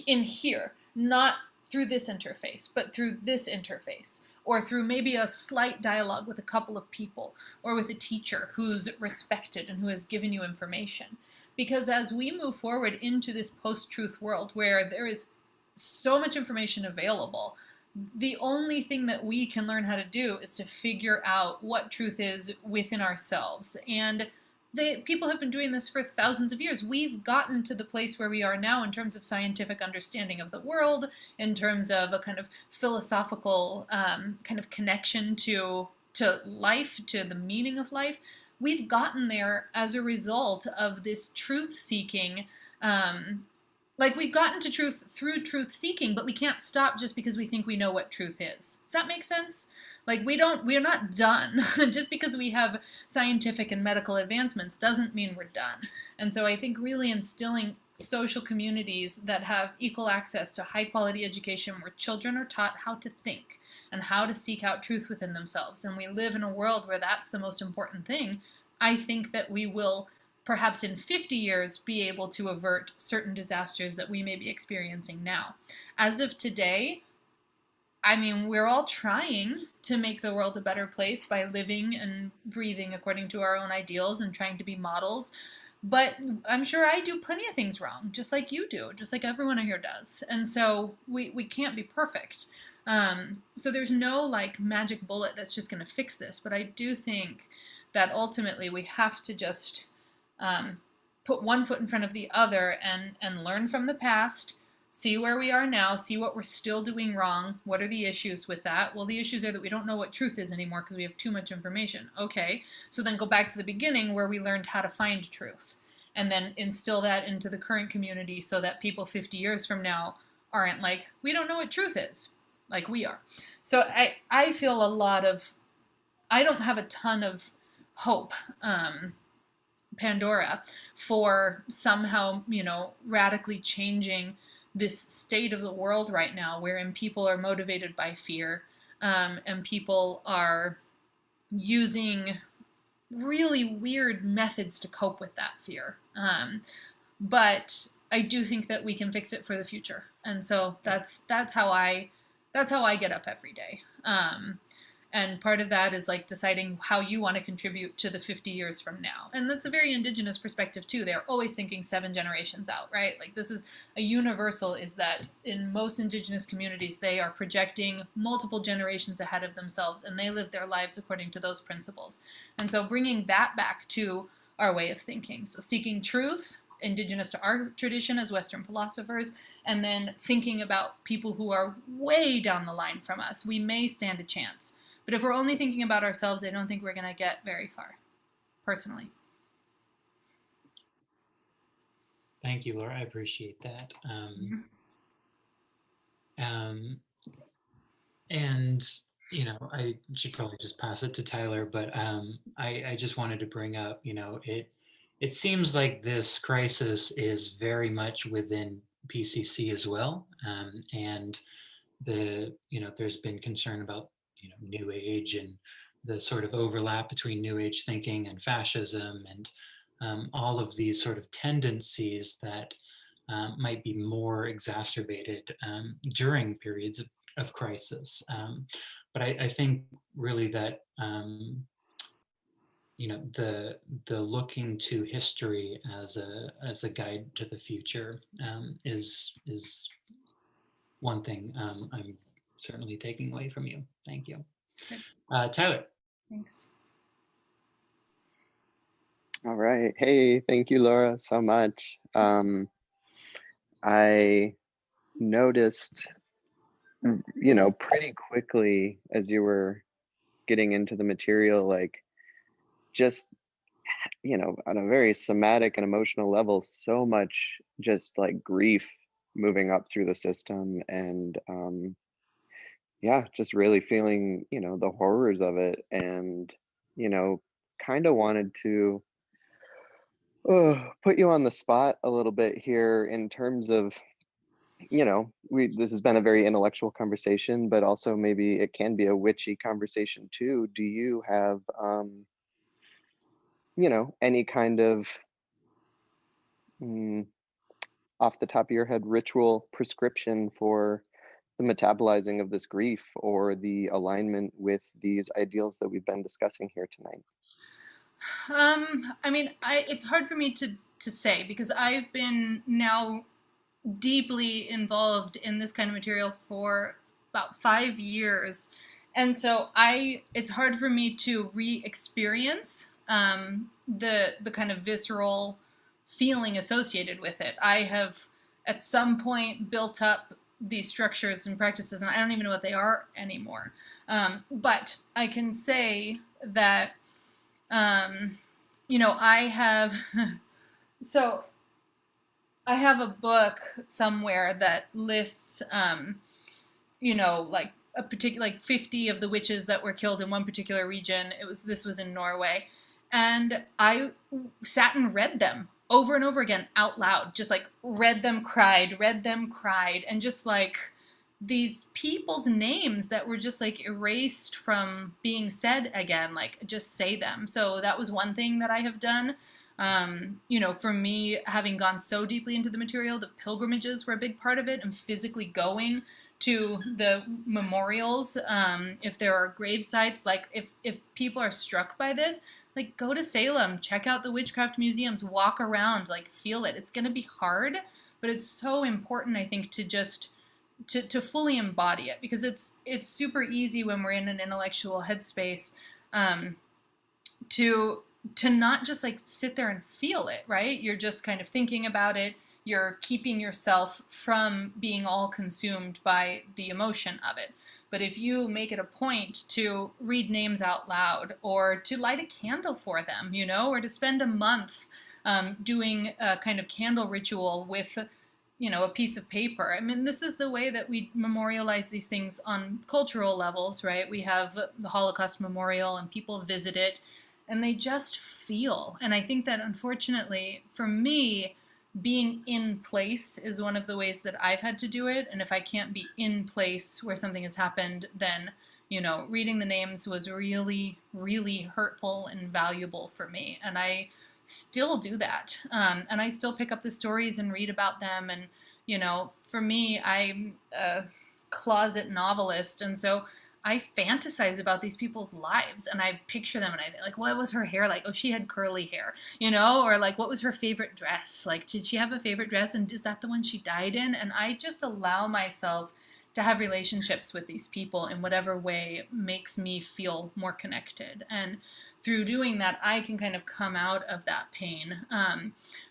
in here, not through this interface, but through this interface, or through maybe a slight dialogue with a couple of people, or with a teacher who's respected and who has given you information. Because as we move forward into this post-truth world where there is so much information available, the only thing that we can learn how to do is to figure out what truth is within ourselves. And people have been doing this for thousands of years. We've gotten to the place where we are now in terms of scientific understanding of the world, in terms of a kind of philosophical kind of connection to life, to the meaning of life. We've gotten there as a result of this truth-seeking. Like, we've gotten to truth through truth-seeking, but we can't stop just because we think we know what truth is. Does that make sense? Like, we are not done. Just because we have scientific and medical advancements doesn't mean we're done. And so I think really instilling social communities that have equal access to high quality education where children are taught how to think and how to seek out truth within themselves, and we live in a world where that's the most important thing, I think that we will perhaps in 50 years be able to avert certain disasters that we may be experiencing now. As of today, I mean, we're all trying to make the world a better place by living and breathing according to our own ideals and trying to be models. But I'm sure I do plenty of things wrong, just like you do, just like everyone here does. And so we can't be perfect. So there's no like magic bullet that's just going to fix this. But I do think that ultimately we have to just put one foot in front of the other and learn from the past, see where we are now, see what we're still doing wrong. What are the issues with that? Well, the issues are that we don't know what truth is anymore because we have too much information. Okay, so then go back to the beginning where we learned how to find truth, and then instill that into the current community so that people 50 years from now aren't like, we don't know what truth is, like we are. So I feel a lot of, I don't have a ton of hope, Pandora, for somehow, radically changing this state of the world right now, wherein people are motivated by fear, and people are using really weird methods to cope with that fear. But I do think that we can fix it for the future, and so that's how I get up every day. And part of that is like deciding how you want to contribute to the 50 years from now. And that's a very indigenous perspective too. They're always thinking 7 generations out, right? Like, this is a universal, is that in most indigenous communities, they are projecting multiple generations ahead of themselves, and they live their lives according to those principles. And so bringing that back to our way of thinking. So seeking truth, indigenous to our tradition as Western philosophers, and then thinking about people who are way down the line from us. We may stand a chance. But if we're only thinking about ourselves, I don't think we're going to get very far, personally. Thank you, Laura. I appreciate that. And I should probably just pass it to Tyler, but I just wanted to bring up, it seems like this crisis is very much within PCC as well, and there's been concern about New Age and the sort of overlap between New Age thinking and fascism and all of these sort of tendencies that might be more exacerbated during periods of crisis. But I think really that the looking to history as a guide to the future is one thing I'm certainly taking away from you. Thank you. Tyler. Thanks. All right. Hey, thank you, Laura, so much. I noticed, pretty quickly as you were getting into the material, like just, on a very somatic and emotional level, so much just like grief moving up through the system, and yeah, just really feeling, the horrors of it, and, kind of wanted to put you on the spot a little bit here in terms of, this has been a very intellectual conversation, but also maybe it can be a witchy conversation too. Do you have, any kind of off the top of your head ritual prescription for the metabolizing of this grief or the alignment with these ideals that we've been discussing here tonight? I mean, it's hard for me to say because I've been now deeply involved in this kind of material for about 5 years. And so it's hard for me to re-experience the kind of visceral feeling associated with it. I have at some point built up these structures and practices, and I don't even know what they are anymore. But I can say that, I have, so I have a book somewhere that lists, like a particular, like 50 of the witches that were killed in one particular region. This was in Norway. And I sat and read them over and over again out loud, just like read them, cried, and just like these people's names that were just like erased from being said again, like just say them. So that was one thing that I have done. For me, having gone so deeply into the material, the pilgrimages were a big part of it, and physically going to the memorials. If there are grave sites, like if people are struck by this, like go to Salem, check out the witchcraft museums, walk around, like feel it. It's going to be hard, but it's so important, I think, to just to fully embody it, because it's super easy when we're in an intellectual headspace to not just like sit there and feel it, right? You're just kind of thinking about it. You're keeping yourself from being all consumed by the emotion of it. But if you make it a point to read names out loud, or to light a candle for them, or to spend a month doing a kind of candle ritual with, a piece of paper. I mean, this is the way that we memorialize these things on cultural levels, right? We have the Holocaust Memorial and people visit it and they just feel. And I think that unfortunately for me, being in place is one of the ways that I've had to do it. And if I can't be in place where something has happened, then, reading the names was really, really hurtful and valuable for me. And I still do that. And I still pick up the stories and read about them. And, for me, I'm a closet novelist. And so I fantasize about these people's lives, and I picture them, and I think, like, what was her hair like? Oh, she had curly hair, or like, what was her favorite dress? Like, did she have a favorite dress? And is that the one she died in? And I just allow myself to have relationships with these people in whatever way makes me feel more connected. And through doing that, I can kind of come out of that pain.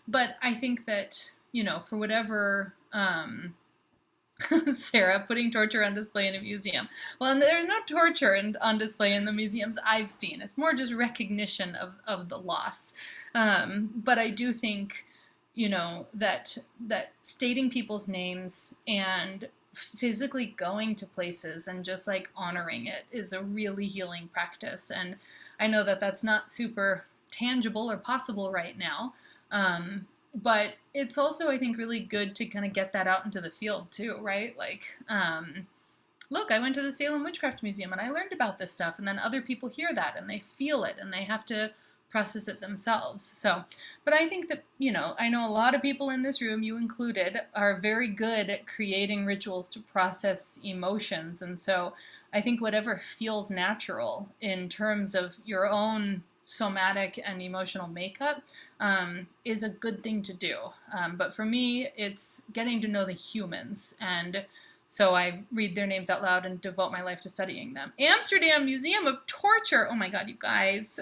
But I think that, for whatever, Sarah, putting torture on display in a museum. Well, and there's no torture on display in the museums I've seen. It's more just recognition of the loss. But I do think, that stating people's names and physically going to places and just like honoring it is a really healing practice. And I know that that's not super tangible or possible right now. But it's also, I think, really good to kind of get that out into the field too, right? Like, look, I went to the Salem Witchcraft Museum and I learned about this stuff. And then other people hear that and they feel it and they have to process it themselves. So, but I think that, I know a lot of people in this room, you included, are very good at creating rituals to process emotions. And so I think whatever feels natural in terms of your own somatic and emotional makeup is a good thing to do. But for me, it's getting to know the humans. And so I read their names out loud and devote my life to studying them. Amsterdam Museum of Torture. Oh my God, you guys.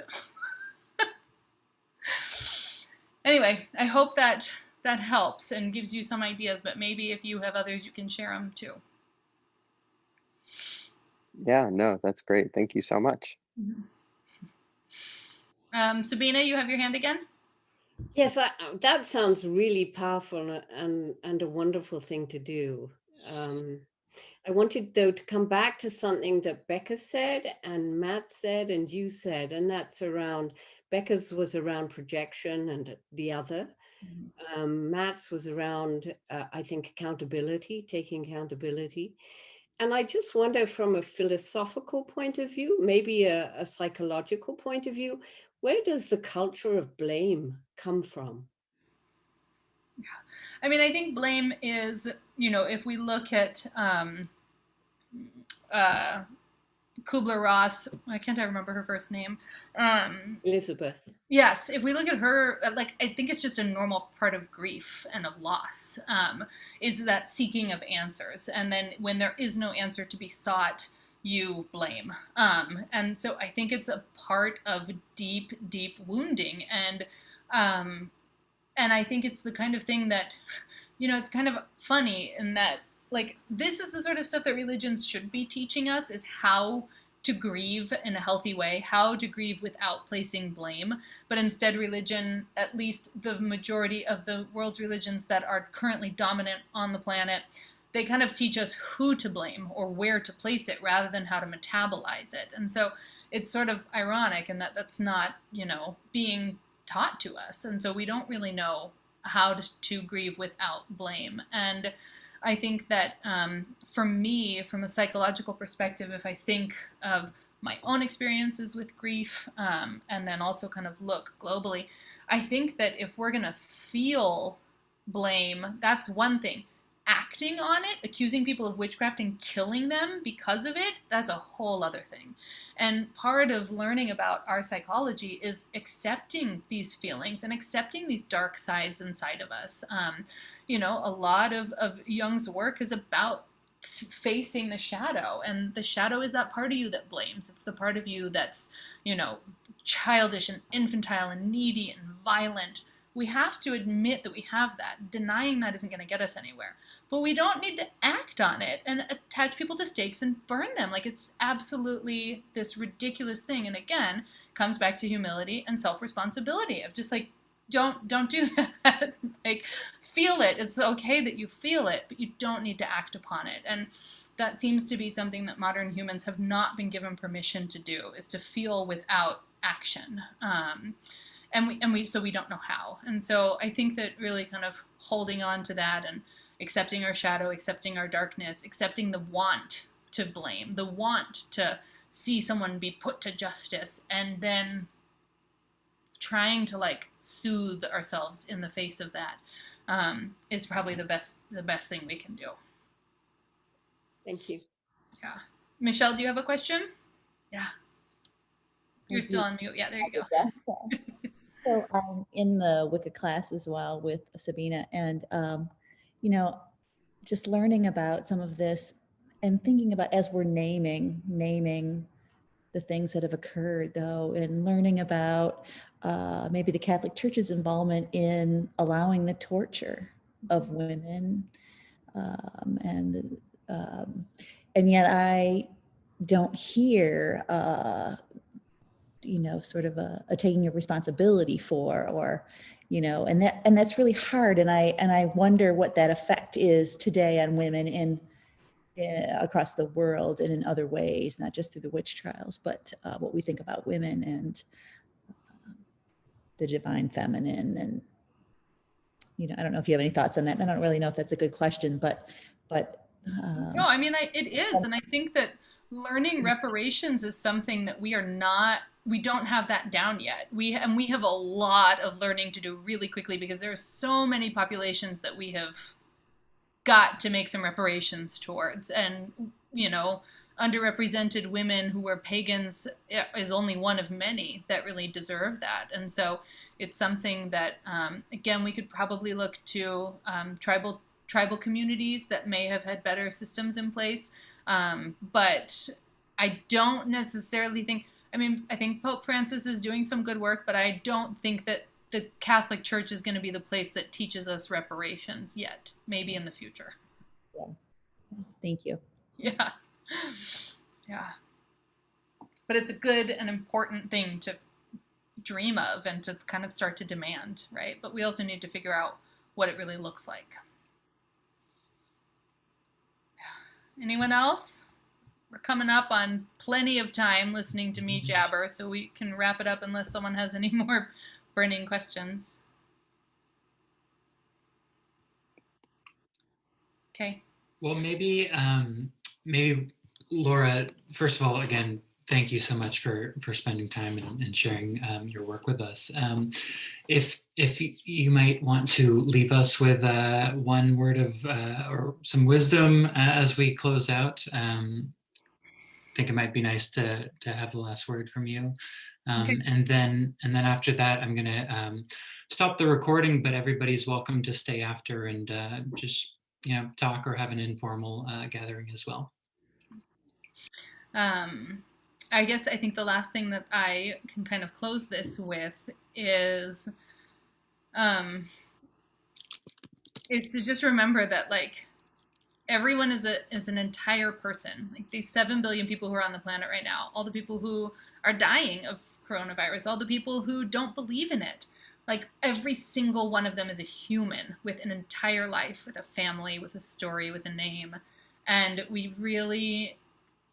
Anyway, I hope that helps and gives you some ideas, but maybe if you have others, you can share them too. Yeah, no, that's great. Thank you so much. Sabina, you have your hand again? Yes, that sounds really powerful and a wonderful thing to do. I wanted, though, to come back to something that Becca said and Matt said and you said, and that's around, Becca's was around projection and the other. Matt's was around, I think, accountability, taking accountability. And I just wonder, from a philosophical point of view, maybe a psychological point of view, where does the culture of blame come from? I mean, I think blame is, if we look at Kubler-Ross, I can't remember her first name. Elizabeth. Yes, if we look at her, like, I think it's just a normal part of grief and of loss, is that seeking of answers. And then when there is no answer to be sought, you blame. And so I think it's a part of deep, deep wounding. And I think it's the kind of thing that, it's kind of funny in that, like, this is the sort of stuff that religions should be teaching us, is how to grieve in a healthy way, how to grieve without placing blame. But instead, religion, at least the majority of the world's religions that are currently dominant on the planet, they kind of teach us who to blame or where to place it rather than how to metabolize it. And so it's sort of ironic in that that's not, being taught to us. And so we don't really know how to grieve without blame. And I think that for me, from a psychological perspective, if I think of my own experiences with grief and then also kind of look globally, I think that if we're going to feel blame, that's one thing. Acting on it, accusing people of witchcraft and killing them because of it, that's a whole other thing. And part of learning about our psychology is accepting these feelings and accepting these dark sides inside of us. A lot of Jung's work is about facing the shadow, and the shadow is that part of you that blames. It's the part of you that's, childish and infantile and needy and violent. We have to admit that we have that. Denying that isn't going to get us anywhere. But we don't need to act on it and attach people to stakes and burn them. Like, it's absolutely this ridiculous thing. And again, comes back to humility and self-responsibility of just like, don't do that. Like, feel it. It's okay that you feel it, but you don't need to act upon it. And that seems to be something that modern humans have not been given permission to do, is to feel without action. So we don't know how. And so I think that really kind of holding on to that and accepting our shadow, accepting our darkness, accepting the want to blame, the want to see someone be put to justice, and then trying to like soothe ourselves in the face of that is probably the best thing we can do. Thank you. Yeah. Michelle, do you have a question? Yeah. You're still on mute. Yeah, there you go. So I'm in the Wicca class as well with Sabina, and just learning about some of this and thinking about, as we're naming the things that have occurred, though, and learning about maybe the Catholic Church's involvement in allowing the torture of women, and yet I don't hear sort of a taking of responsibility for, or, and that's really hard. And I wonder what that effect is today on women across the world and in other ways, not just through the witch trials, but what we think about women and the divine feminine. And, I don't know if you have any thoughts on that. I don't really know if that's a good question, but. No, I mean, it is. And I think that learning reparations is something that we don't have that down yet. We have a lot of learning to do really quickly, because there are so many populations that we have got to make some reparations towards. And, underrepresented women who were pagans is only one of many that really deserve that. And so it's something that, again, we could probably look to tribal communities that may have had better systems in place. But I don't necessarily think, I think Pope Francis is doing some good work, but I don't think that the Catholic Church is going to be the place that teaches us reparations yet. Maybe in the future. Yeah. Thank you. Yeah. Yeah. But it's a good and important thing to dream of and to kind of start to demand, right? But we also need to figure out what it really looks like. Anyone else? We're coming up on plenty of time listening to me jabber, so we can wrap it up unless someone has any more burning questions. Okay. Well, maybe Laura, first of all, again, thank you so much for spending time and sharing your work with us. If you might want to leave us with one word of or some wisdom as we close out, I think it might be nice to have the last word from you. Okay. And then after that, I'm gonna stop the recording, but everybody's welcome to stay after and just talk or have an informal gathering as well. I guess I think the last thing that I can kind of close this with is to just remember that, like, everyone is an entire person. Like, these 7 billion people who are on the planet right now, all the people who are dying of coronavirus, all the people who don't believe in it, like, every single one of them is a human with an entire life, with a family, with a story, with a name. And we really,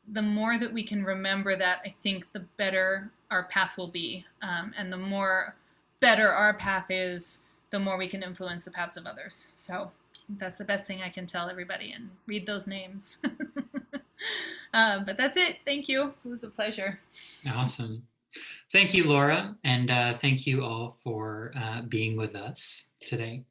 the more that we can remember that, I think the better our path will be. And the more better our path is, the more we can influence the paths of others. So that's the best thing I can tell everybody, and read those names. But that's it. Thank you. It was a pleasure. Awesome. Thank you, Laura. And thank you all for being with us today.